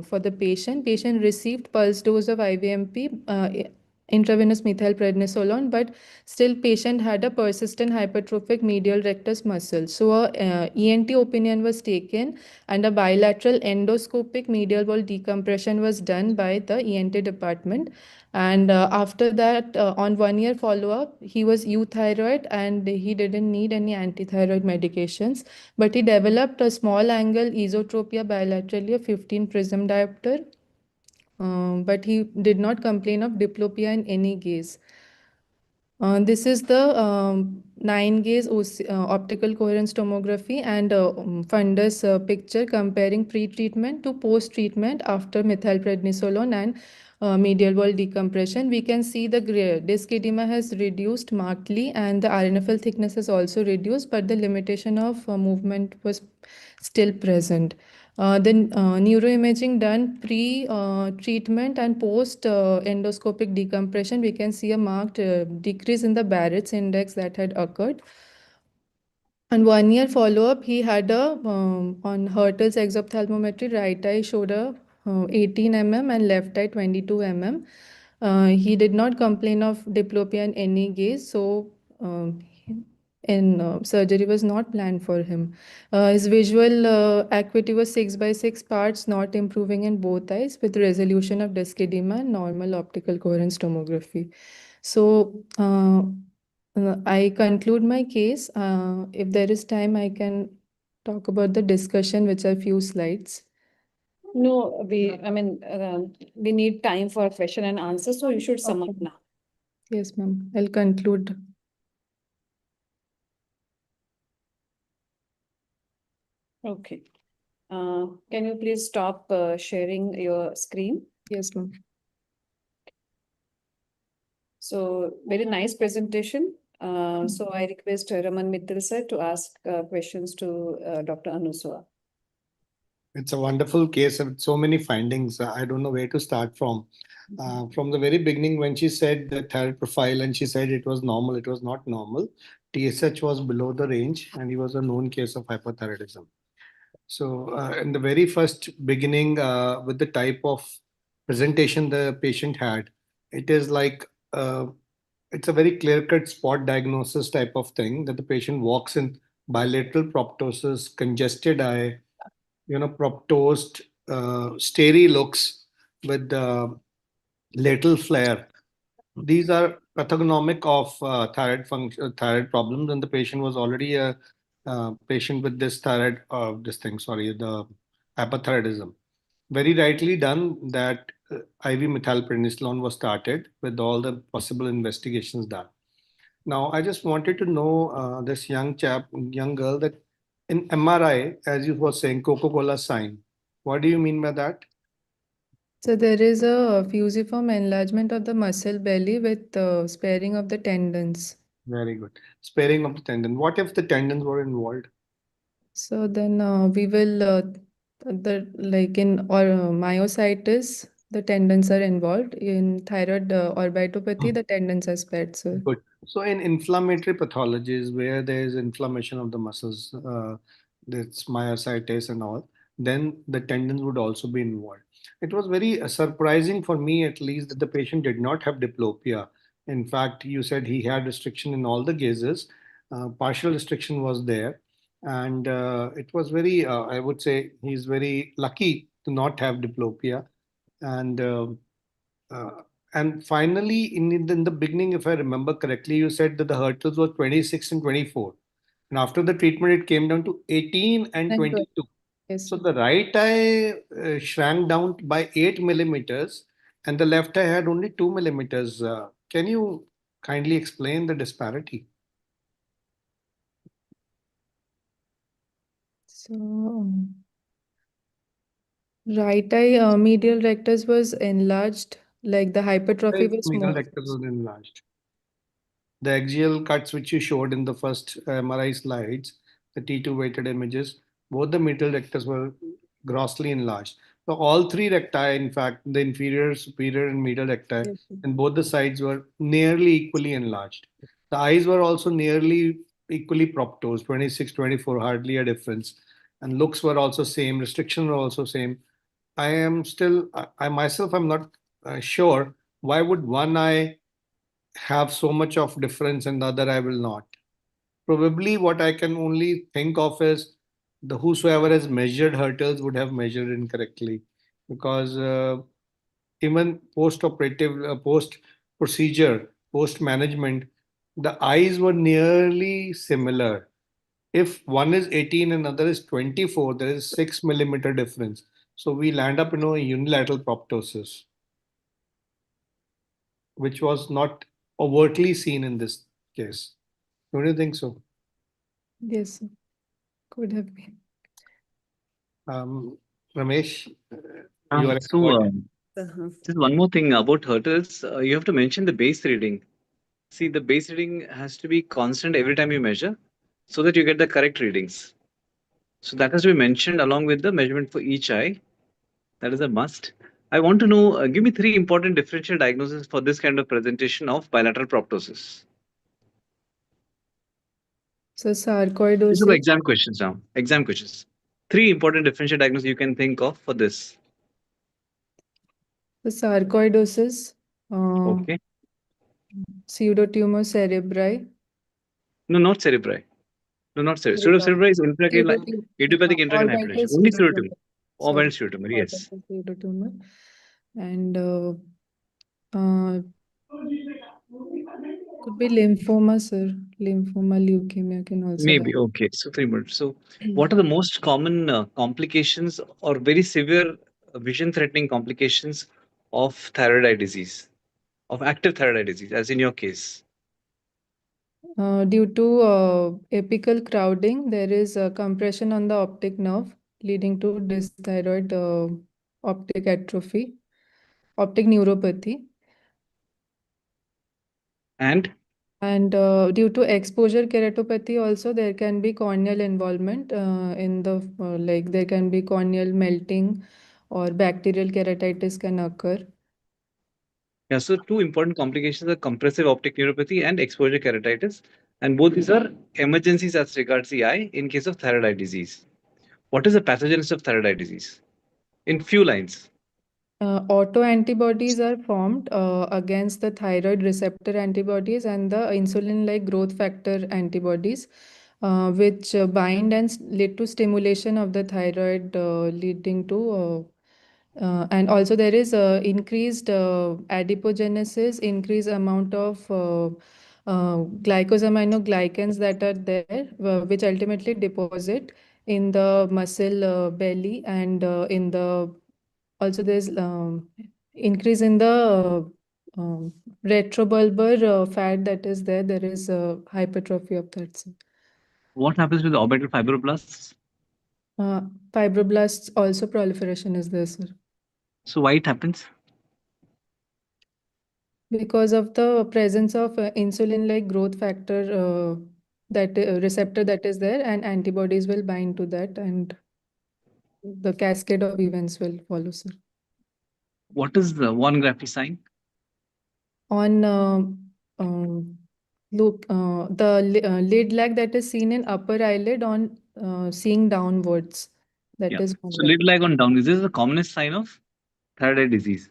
for the patient. Patient received pulse dose of IVMP, intravenous methylprednisolone, but still patient had a persistent hypertrophic medial rectus muscle. So a ENT opinion was taken, and a bilateral endoscopic medial wall decompression was done by the ENT department. And after that, on 1 year follow-up, he was euthyroid and he didn't need any antithyroid medications, but he developed a small angle esotropia bilaterally of 15 prism diopter, but he did not complain of diplopia in any gaze. This is the 9 gaze optical coherence tomography and fundus picture comparing pre-treatment to post-treatment after methylprednisolone and medial wall decompression. We can see the disc edema has reduced markedly and the RNFL thickness has also reduced, but the limitation of movement was still present. The neuroimaging done pre-treatment and post endoscopic decompression, we can see a marked decrease in the Barrett's index that had occurred. And 1 year follow-up, he had a on Hertel's exophthalmometry, right eye showed a 18 mm and left eye 22 mm. He did not complain of diplopia in any gaze, so surgery was not planned for him. His visual acuity was 6 by 6 parts, not improving in both eyes, with resolution of disc edema and normal optical coherence tomography. So I conclude my case. If there is time, I can talk about the discussion, which are few slides. No, we need time for question and answer, so you should sum up Okay. now. Yes, ma'am. I'll conclude. Okay. Can you please stop sharing your screen? Yes, ma'am. So very nice presentation. So I request Raman Mittal sir to ask questions to Dr. Anuswa. It's a wonderful case with so many findings. I don't know where to start from. From the very beginning, when she said the thyroid profile and she said it was normal, it was not normal. TSH was below the range and he was a known case of hypothyroidism. So, in the very first beginning, with the type of presentation the patient had, it is like it's a very clear-cut spot diagnosis type of thing that the patient walks in bilateral proptosis, congested eye, proptosed, starey looks with lateral flare. These are pathognomic of thyroid function, thyroid problems, and the patient was already a patient with this thyroid, the hypothyroidism. Very rightly done that IV methylprednisolone was started with all the possible investigations done. Now, I just wanted to know this young girl, that in MRI, as you were saying, Coca-Cola sign. What do you mean by that? So there is a fusiform enlargement of the muscle belly with sparing of the tendons. Very good. Sparing of the tendon. What if the tendons were involved? So then we will the like in or myositis, the tendons are involved. In thyroid orbitopathy, the tendons are spared. So Good. So in inflammatory pathologies where there is inflammation of the muscles, that's myositis and all, then the tendons would also be involved. It was very surprising for me, at least, that the patient did not have diplopia. In fact, you said he had restriction in all the gazes. Partial restriction was there. And it was very, I would say, he's very lucky to not have diplopia. And uh, And finally, in the beginning, if I remember correctly, you said that the hurdles were 26 and 24. And after the treatment, it came down to 18 and And 22. yes, So sir. the right eye shrank down by 8 millimeters, and the left eye had only 2 millimeters. Can you kindly explain the disparity? So, right eye medial rectus was enlarged, like the hypertrophy was Medial more. rectus was enlarged. The axial cuts which you showed in the first MRI slides, the T2 weighted images, both the medial rectus were grossly enlarged. So all three recti, in fact, the inferior, superior, and medial recti, Yes, sir. and both the sides were nearly equally enlarged. The eyes were also nearly equally proptose, 26, 24, hardly a difference. And looks were also same, restrictions were also same. I am still, I myself am not sure why would one eye have so much of difference and the other I will not. Probably what I can only think of is the whosoever has measured hurdles would have measured incorrectly, because even post-operative, post-procedure, post-management, the eyes were nearly similar. If one is 18 and another is 24, there is 6 millimeter difference. So we land up in a unilateral proptosis, which was not overtly seen in this case. Don't you think so? Yes, sir. Could have been. Um, Ramesh, you are So, expert. just one more thing about hurdles. You have to mention the base reading. See, the base reading has to be constant every time you measure so that you get the correct readings. So that has to be mentioned along with the measurement for each eye. That is a must. I want to know, give me three important differential diagnoses for this kind of presentation of bilateral proptosis. So These are the sarcoidosis, exam questions now. Exam questions. Three important differential diagnoses you can think of for this. the sarcoidosis, Okay. pseudotumor cerebri, No, not cerebri. No, not cerebri. like, Pseudocerebri is idiopathic intracranial orbital hypertension. Only pseudotumor. pseudotumor. Sorry, Orbital pseudotumor, yes. orbital pseudotumor, and uh, could be lymphoma, sir. Lymphoma, leukemia can also Maybe. happen. Okay. So 3 minutes. So what are the most common complications or very severe vision threatening complications of thyroid eye disease, of active thyroid eye disease, as in your case? Due to apical crowding, there is a compression on the optic nerve, leading to dysthyroid optic atrophy, optic neuropathy. And And due to exposure keratopathy, also there can be corneal involvement in the like there can be corneal melting or bacterial keratitis can occur. yeah, so two important complications are compressive optic neuropathy and exposure keratitis. And both these are emergencies as regards the eye in case of thyroid eye disease. What is the pathogenesis of thyroid eye disease? In few lines. Autoantibodies are formed against the thyroid receptor antibodies and the insulin-like growth factor antibodies, which bind and lead to stimulation of the thyroid, leading to and also there is increased adipogenesis, increased amount of glycosaminoglycans that are there, which ultimately deposit in the muscle belly and in the also there's increase in the retrobulbar fat that is there. There is hypertrophy of that cell. What happens with the orbital fibroblasts? Uh, Fibroblasts also proliferation is there, sir. So why it happens? Because of the presence of insulin-like growth factor that receptor that is there, and antibodies will bind to that, and the cascade of events will follow, sir. What is the one Graffi sign? On look, lid lag that is seen in upper eyelid on seeing downwards. That Yeah. is So one. lid lag on down. Is this the commonest sign of thyroid eye disease?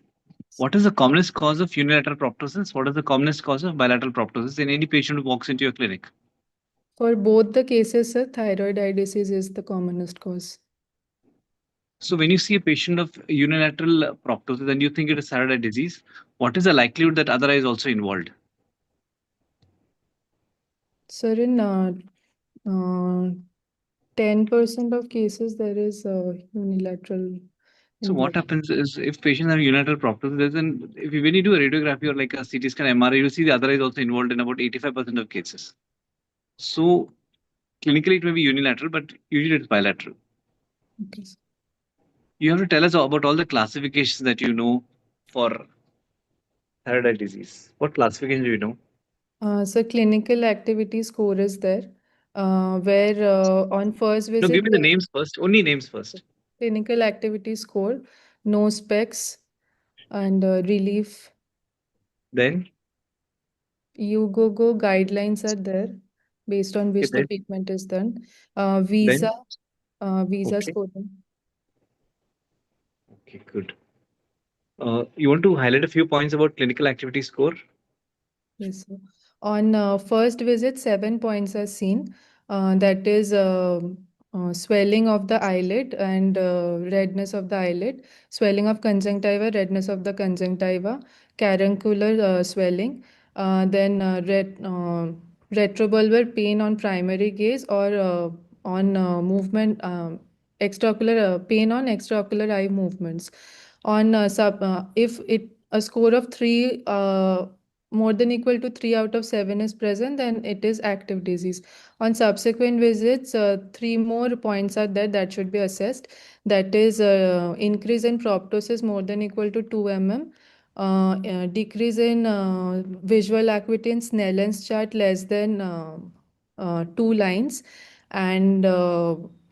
What is the commonest cause of unilateral proptosis? What is the commonest cause of bilateral proptosis in any patient who walks into your clinic? For both the cases, sir, thyroid eye disease is the commonest cause. So when you see a patient of unilateral proptosis and you think it is thyroid eye disease, what is the likelihood that other eye is also involved? Sir, in 10% of cases, there is unilateral So what involvement. happens is if patients have unilateral proptosis, when you do a radiography or like a CT scan MRI, you see the other eye is also involved in about 85% of cases. So clinically it may be unilateral, but usually it's bilateral. Okay. You have to tell us about all the classifications that you know for thyroid eye disease. What classification do you know? So clinical activity score is there, where on first No, give visit, me the names first. Only names first. clinical activity score, no specs, and relief. Then, Go guidelines are there based on okay, which the treatment is done. Visa, then, visa okay, scoring. okay, good. You want to highlight a few points about clinical activity score? Yes, sir. On first visit, 7 points are seen. That is swelling of the eyelid and redness of the eyelid, swelling of conjunctiva, redness of the conjunctiva, caruncular swelling, then retrobulbar pain on primary gaze or on movement, extraocular pain on extraocular eye movements. On if it a score of 3 more than equal to 3 out of 7 is present, then it is active disease. On subsequent visits, 3 more points are there that should be assessed. That is increase in proptosis more than equal to 2 mm, decrease in visual acuity in Snellen's chart less than 2 lines, and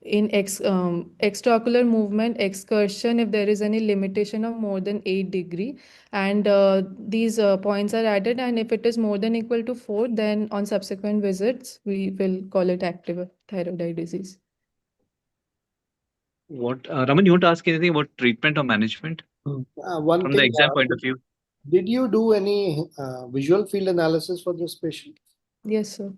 in extraocular movement excursion if there is any limitation of more than 8 degree, and these points are added, and if it is more than equal to 4, then on subsequent visits we will call it active thyroid eye disease. What, Raman, you want to ask anything about treatment or management One from the thing, exam point of view? did you do any visual field analysis for this patient? Yes, sir.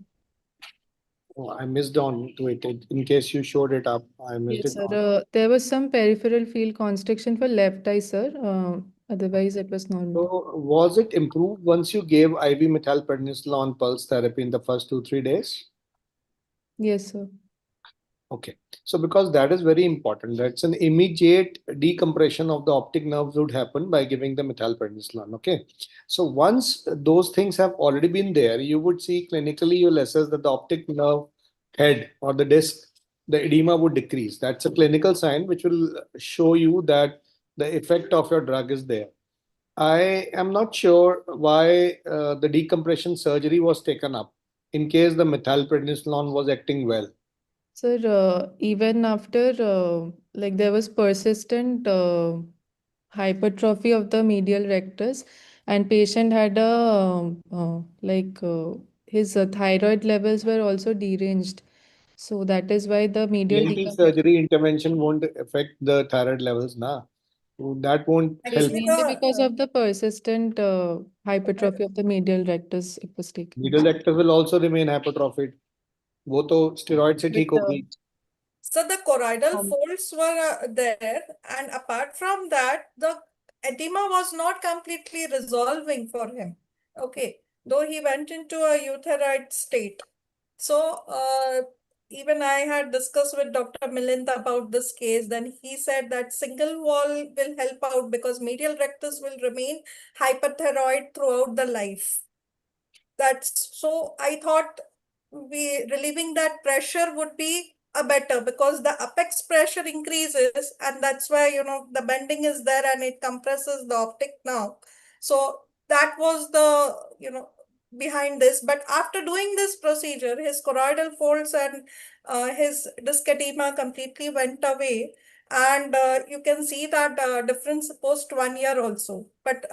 Oh, I missed on to it. In case you showed it up, I missed Yes, it sir. on. There was some peripheral field constriction for left eye, sir. Otherwise, it was normal. So was it improved once you gave IV methylprednisolone pulse therapy in the first 2-3 days? Yes, sir. Okay. So because that is very important, that's an immediate decompression of the optic nerves would happen by giving the methylprednisolone. Okay. So once those things have already been there, you would see clinically you'll assess that the optic nerve head or the disc, the edema would decrease. That's a clinical sign which will show you that the effect of your drug is there. I am not sure why the decompression surgery was taken up in case the methylprednisolone was acting well. Sir, even after like there was persistent hypertrophy of the medial rectus, and patient had a his thyroid levels were also deranged. So that is why the medial ENT decompression surgery intervention won't affect the thyroid levels, na. So that won't is help. Actually, mainly because of the persistent hypertrophy of the medial rectus it was taken. Middle rectus will also remain hypertrophied. वो तो steroid से With ठीक होगी. so the choroidal um, folds were there, and apart from that, the edema was not completely resolving for him. Okay, though he went into a euthyroid state. So, even I had discussed with Dr. Milind about this case. Then he said that single wall will help out because medial rectus will remain hyperthyroid throughout the life. That's so I thought we relieving that pressure would be a better because the apex pressure increases, and that's why the bending is there and it compresses the optic nerve. So that was the behind this. But after doing this procedure, his choroidal folds and his disc edema completely went away, and you can see that difference post 1 year also. But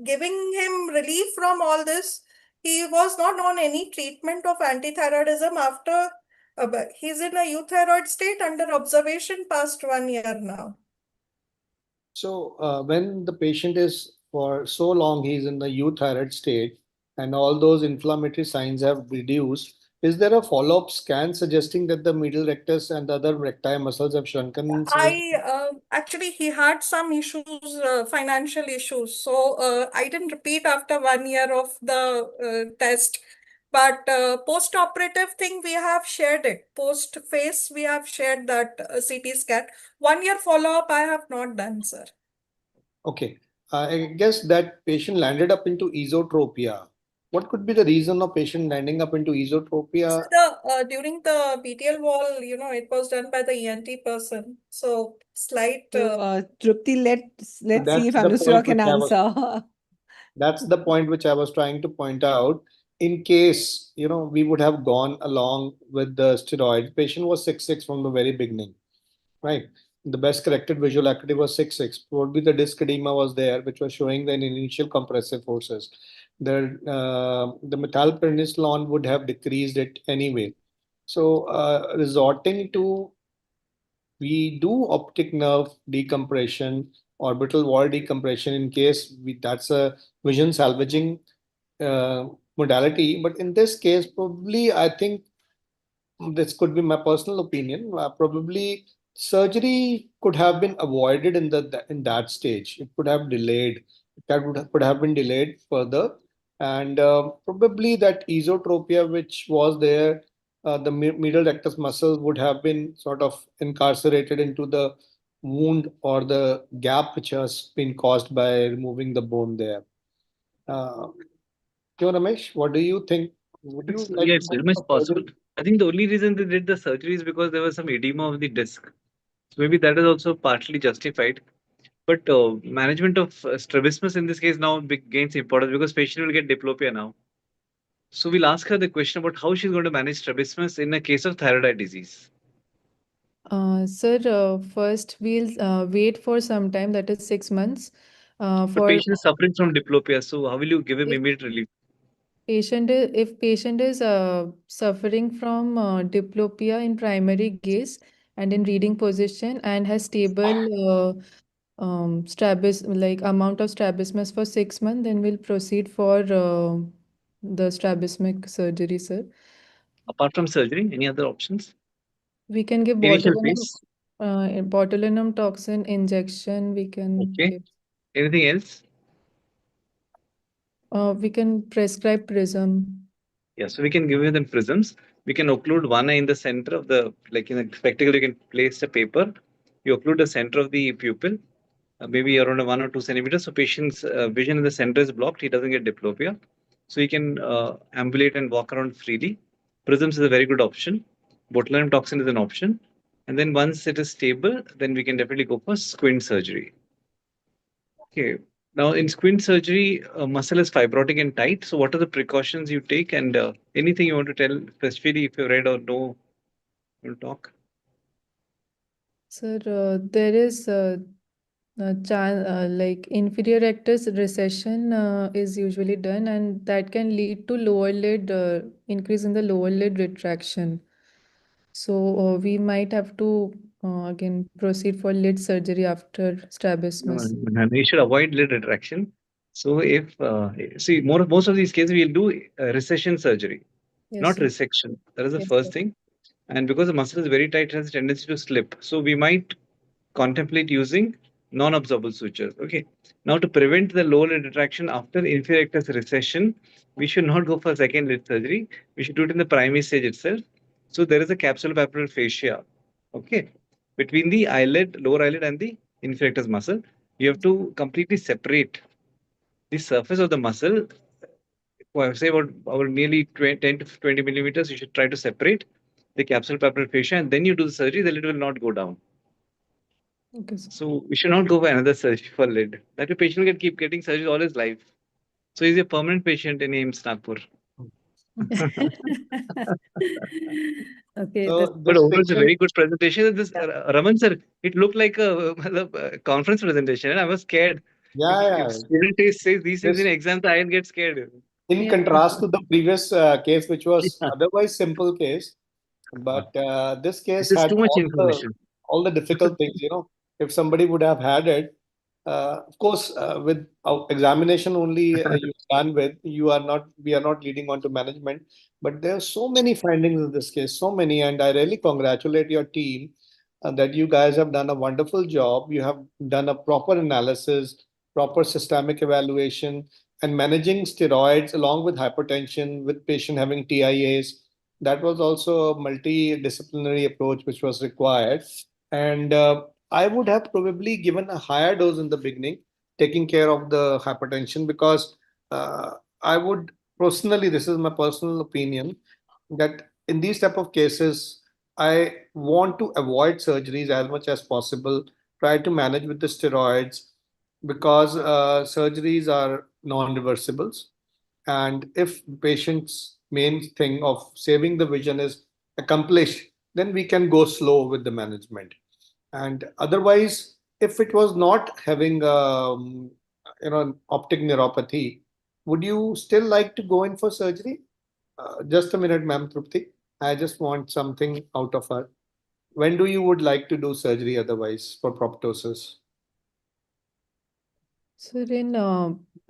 giving him relief from all this, he was not on any treatment of antithyroidism after but he's in a euthyroid state under observation past 1 year now. So when the patient is for so long, he's in the euthyroid state, and all those inflammatory signs have reduced, Is there a follow-up scan suggesting that the medial rectus and the other recti muscles have shrunken in Actually, he had some issues, financial issues. So I didn't repeat after 1 year of the test. But post-operative thing, we have shared it. Post-face, we have shared that CT scan. 1 year follow-up, I have not done, sir. Okay. I guess that patient landed up into esotropia. What could be the reason of patient landing up into esotropia? So during the BTL wall, it was done by the ENT person. So slight. Trupti, let's see if That's the Anusya point can which I was answer. That's the point which I was trying to point out. In case, we would have gone along with the steroid, patient was 6'6" from the very beginning, right? The best corrected visual acuity was 6'6". Probably the disc edema was there, which was showing the initial compressive forces. The methylprednisolone would have decreased it anyway. So, resorting to we do optic nerve decompression, orbital wall decompression in case that's a vision salvaging modality. But in this case, probably I think this could be my personal opinion. Probably surgery could have been avoided in that stage. It could have delayed. Could have been delayed further, and probably that esotropia which was there, the medial rectus muscle would have been sort of incarcerated into the wound or the gap which has been caused by removing the bone there. Ramesh, what do you think? Would you like Yeah, to it's go very much for possible. surgery? I think the only reason they did the surgery is because there was some edema of the disc. So maybe that is also partly justified. But management of strabismus in this case now gains importance because patient will get diplopia now. So we'll ask her the question about how she's going to manage strabismus in a case of thyroid eye disease. Sir, first we'll wait for some time, that is 6 months. But For patient is suffering from diplopia, so how will you give him if immediate relief? patient is suffering from diplopia in primary gaze and in reading position and has stable like amount of strabismus for 6 months, then we'll proceed for the strabismic surgery, sir. Apart from surgery, any other options? We can give Initial phase. botulinum toxin injection. We can Okay. give. Anything else? We can prescribe prism. Yeah, so we can give them prisms. We can occlude one eye in the center of the, like in a spectacle, you can place a paper. You occlude the center of the pupil, maybe around a 1 or 2 centimeters. So patient's vision in the center is blocked. He doesn't get diplopia. So he can ambulate and walk around freely. Prisms is a very good option. Botulinum toxin is an option. And then once it is stable, then we can definitely go for squint surgery. Okay. Now, in squint surgery, muscle is fibrotic and tight. So, what are the precautions you take, and anything you want to tell specifically if you read or know? You talk. Sir, there is like inferior rectus recession is usually done, and that can lead to lower lid increase in the lower lid retraction. So we might have to again proceed for lid surgery after strabismus. No, you should avoid lid retraction. So, if see most of these cases, we'll do recession surgery, Yes, not sir. resection. That is the Yes, first sir. thing. And because the muscle is very tight, it has a tendency to slip. So, we might contemplate using non-absorbable sutures. Okay. Now, to prevent the lower lid retraction after inferior rectus recession, we should not go for second lid surgery. We should do it in the primary stage itself. So there is a capsulopapular fascia. Okay. Between the eyelid, lower eyelid, and the inferior rectus muscle, you have to completely separate the surface of the muscle. Well, say about nearly 10 to 20 millimeters. You should try to separate the capsulopapular fascia, and then you do the surgery. The lid will not go down. Okay, sir. So we should not go for another surgery for lid. That way patient can keep getting surgery all his life. So he's a permanent patient in AIMS Nagpur. Okay, So But this overall, it's a picture, very good presentation. This Raman sir, it looked like a conference presentation, and I was scared. If yeah. student says these things in This exams, I get scared. in yeah. contrast to the previous case, which was Yeah. otherwise simple case, but this This case is had too much information. all the difficult things. If somebody would have had it, of course, with examination only you done with, we are not leading on to management. But there are so many findings in this case, so many, and I really congratulate your team that you guys have done a wonderful job. You have done a proper analysis, proper systemic evaluation, and managing steroids along with hypertension with patient having TIAs. That was also a multidisciplinary approach which was required. And I would have probably given a higher dose in the beginning, taking care of the hypertension, because I would personally, this is my personal opinion, that in these type of cases, I want to avoid surgeries as much as possible, try to manage with the steroids, because surgeries are non-reversibles. And if patient's main thing of saving the vision is accomplished, then we can go slow with the management. And otherwise, if it was not having optic neuropathy, would you still like to go in for surgery? Just a minute, ma'am Trupti. I just want something out of her. When do you would like to do surgery otherwise for proptosis? So then,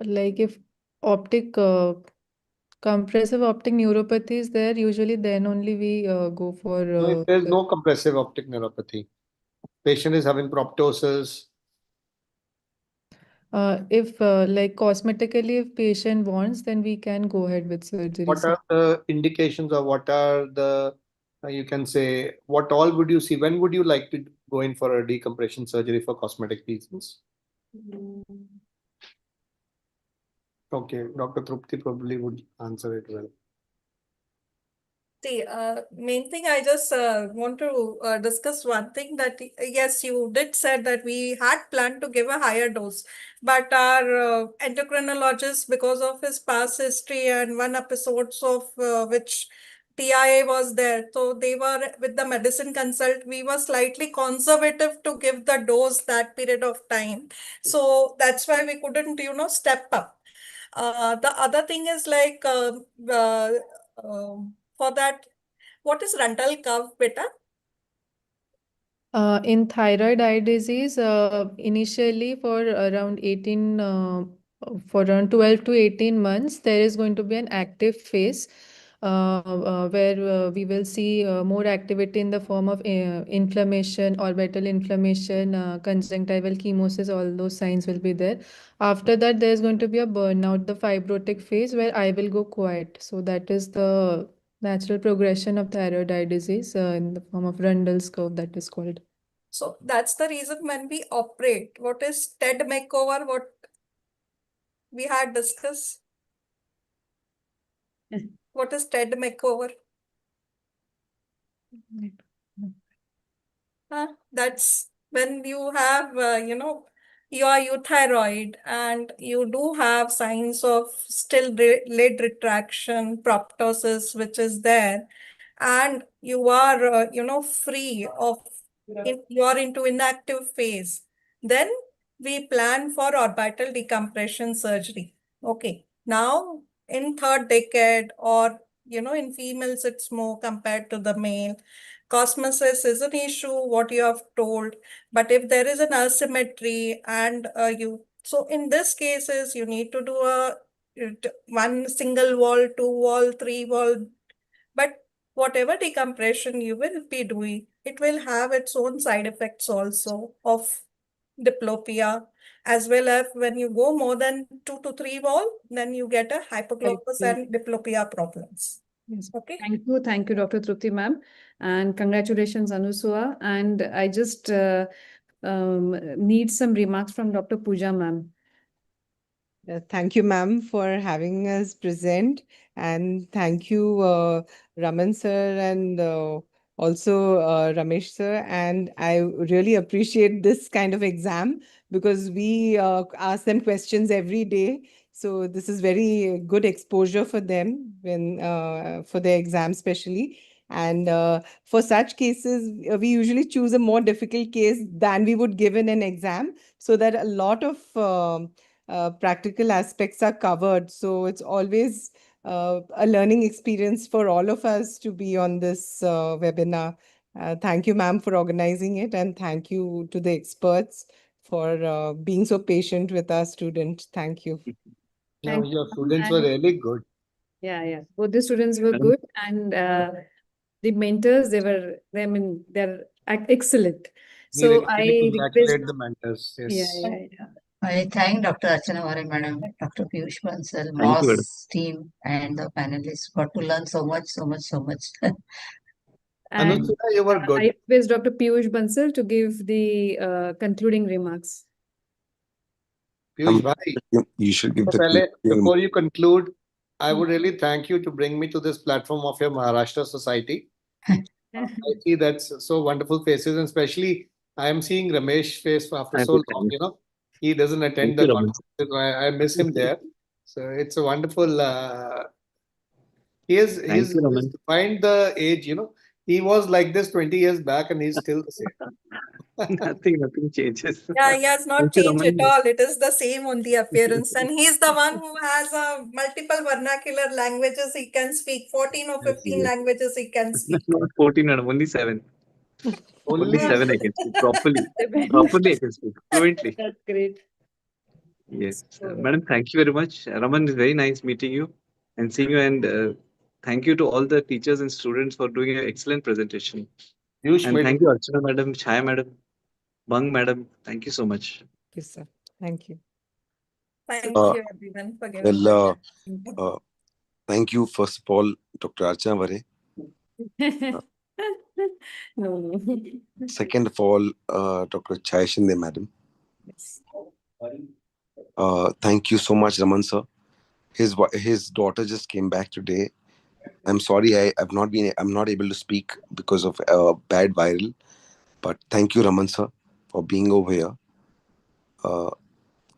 like if optic compressive optic neuropathy is there, usually then only we go for No, if there's no compressive optic neuropathy, patient is having proptosis. If like cosmetically, if patient wants, then we can go ahead with surgery. What are the indications, or what are the, you can say, what all would you see? When would you like to go in for a decompression surgery for cosmetic reasons? Okay, Dr. Trupti probably would answer it well. See, main thing I just want to discuss one thing, that yes, you did said that we had planned to give a higher dose, but our endocrinologist, because of his past history and one episodes of which TIA was there, so they were with the medicine consult. We were slightly conservative to give the dose that period of time, so that's why we couldn't, step up. The other thing is like for that, what is Rundle curve, beta? In thyroid eye disease, initially for around 18, for around 12 to 18 months, there is going to be an active phase where we will see more activity in the form of inflammation, orbital inflammation, conjunctival chemosis, all those signs will be there. After that, there is going to be a burnout, the fibrotic phase where eye will go quiet. So that is the natural progression of thyroid eye disease in the form of Rundle's curve, that is called. So that's the reason when we operate, what is TED makeover, what we had discussed? What is TED makeover? That's when you have, your euthyroid and you do have signs of still lid retraction, proptosis, which is there, and you are, free of, you are into inactive phase, then we plan for orbital decompression surgery. Okay. Now, in third decade, or, in females, it's more compared to the male. Cosmosis is an issue, what you have told, but if there is an asymmetry and so in this cases, you need to do one single wall, two wall, three wall, but whatever decompression you will be doing, it will have its own side effects also of diplopia, as well as when you go more than 2 to 3 wall, then you get a hypoglobus and diplopia problems. Yes. Okay. Thank you, Dr. Trupti ma'am, and congratulations, Anusua. And I just need some remarks from Dr. Pooja ma'am. Thank you, ma'am, for having us present. And thank you, Raman sir, and also Ramesh sir. And I really appreciate this kind of exam, because we ask them questions every day. So this is very good exposure for them when for their exam especially. And for such cases, we usually choose a more difficult case than we would give in an exam, so that a lot of practical aspects are covered. So it's always a learning experience for all of us to be on this webinar. Thank you, ma'am, for organizing it, and thank you to the experts for being so patient with our student. Thank you. No, your students were really good. Yeah. Both the students were Madam, good, and the mentors, they're excellent. We So really I request. congratulate the mentors. Yeah. Yes. I thank Dr. Archana Vare Madam, Dr. Piyush Bansal, thank you, madam. Mos team, and the panelists. Got to learn so much. And Anushka, you were I good. request Dr. Piyush Bansal to give the concluding remarks. Piyush bhai, You should give so the pehle, concluding before you conclude, I would really thank you to bring me to this platform of your Maharashtra Society. I see that's so wonderful faces, and especially I am seeing Ramesh face after Thank so you, long. He doesn't attend thank the you, Raman. conferences. I miss him there. So it's a wonderful. He's Thank you, Raman. defined the age. He was like this 20 years back, and he's still the same. Nothing changes. Yeah, he has not Thank you, changed at Raman. all. It is the same only appearance. And he's the one who has multiple vernacular languages he can speak. 14 or 15 Yes. languages he can speak. Not 14, madam, only 7. Only Only 7 I can speak properly. Properly I can speak fluently. That's great. Yes. So, Madam, thank you very much. Raman, is very nice meeting you and seeing you. And thank you to all the teachers and students for doing an excellent presentation. Piyush And made thank you, Archana madam, Chaya madam, Bang madam. Thank you so much. Thank you, sir. Thank you. Thank Uh, you, everyone, for giving well, me. thank you, first of all, Dr. Archana Vare. no. Second of all, Dr. Chaya Shinde, madam. Yes. Thank you so much, Raman sir. His daughter just came back today. I'm sorry, I'm not able to speak because of bad viral. But thank you, Raman sir, for being over here.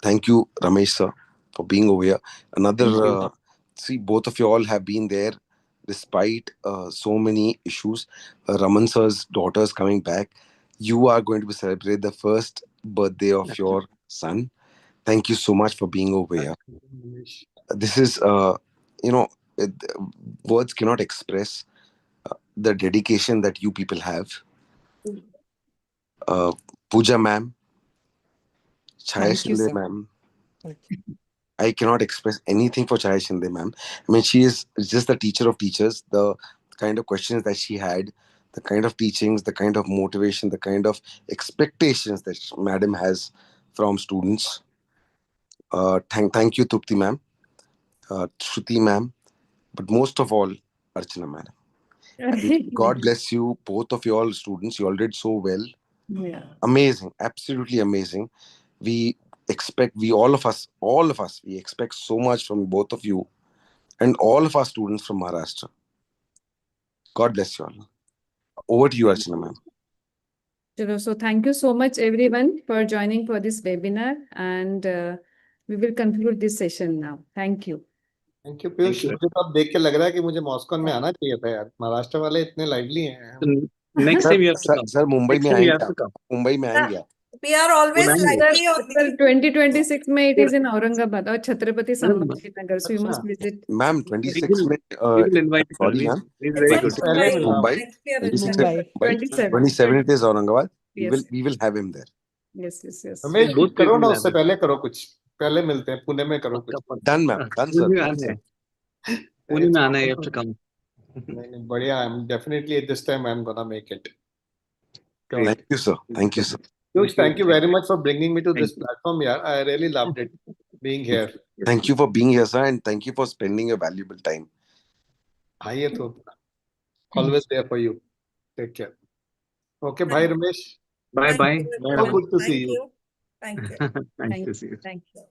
Thank you, Ramesh sir, for being over here. Another, see, both of you all have been there despite so many issues. Raman sir's daughter is coming back. You are going to celebrate the first birthday of your son. Thank you so much for being over here. This is, it, words cannot express the dedication that you people have. Pooja ma'am, Chaya Thank you, Shinde sir. ma'am. Thank you. I cannot express anything for Chaya Shinde ma'am. I mean, she is just the teacher of teachers. The kind of questions that she had, the kind of teachings, the kind of motivation, the kind of expectations that madam has from students. Thank you, Trupti ma'am, Shruti ma'am, but most of all, Archana madam. God bless you, both of you all students. You all did so well. Yeah. Amazing, absolutely amazing. We all of us, we expect so much from both of you and all of our students from Maharashtra. God bless you all. Over to you, Archana ma'am. So thank you so much, everyone, for joining for this webinar, and we will conclude this session now. Thank you. Thank you Piyush मुझे तो अब देख के लग रहा है कि मुझे मॉस्को में आना चाहिए था यार महाराष्ट्र वाले इतने लाइवली हैं Next time you have to come. Sir Mumbai Next में time you आएंगे have to come. मुंबई में आएंगे आप We are always lively Sir, on the 2026 में it is in Aurangabad or Chhatrapati Madam, Sambhajinagar, so you must visit. Ma'am we 26 will, में we will invite you. sorry He's, ma'am he's It's very in good. पहले Mumbai. मिलना Mumbai Next year, 26 Archana. Mumbai. 27. 27 it is Aurangabad. Yes. We will have him there. Yes. Ramesh Both कुछ करो people ना will उससे have it. पहले करो कुछ पहले मिलते हैं पुणे में करो कुछ पक्का, Done ma'am, done sir. Pune में आना है. पुणे में आना है, you have to come. नहीं बढ़िया I am definitely at this time I am gonna make it Thank you, sir. Thank you, sir. Piyush, thank you very much for bringing me to Thank this platform yaar I really loved it being here Thank you for being here, sir, and thank you for spending your valuable time. आइए तो always there for you take care okay bye Ramesh Bye Thank bye. you, Bye, so Raman. everyone. good to see Thank you you. Thank you. Nice to see you. Thank you.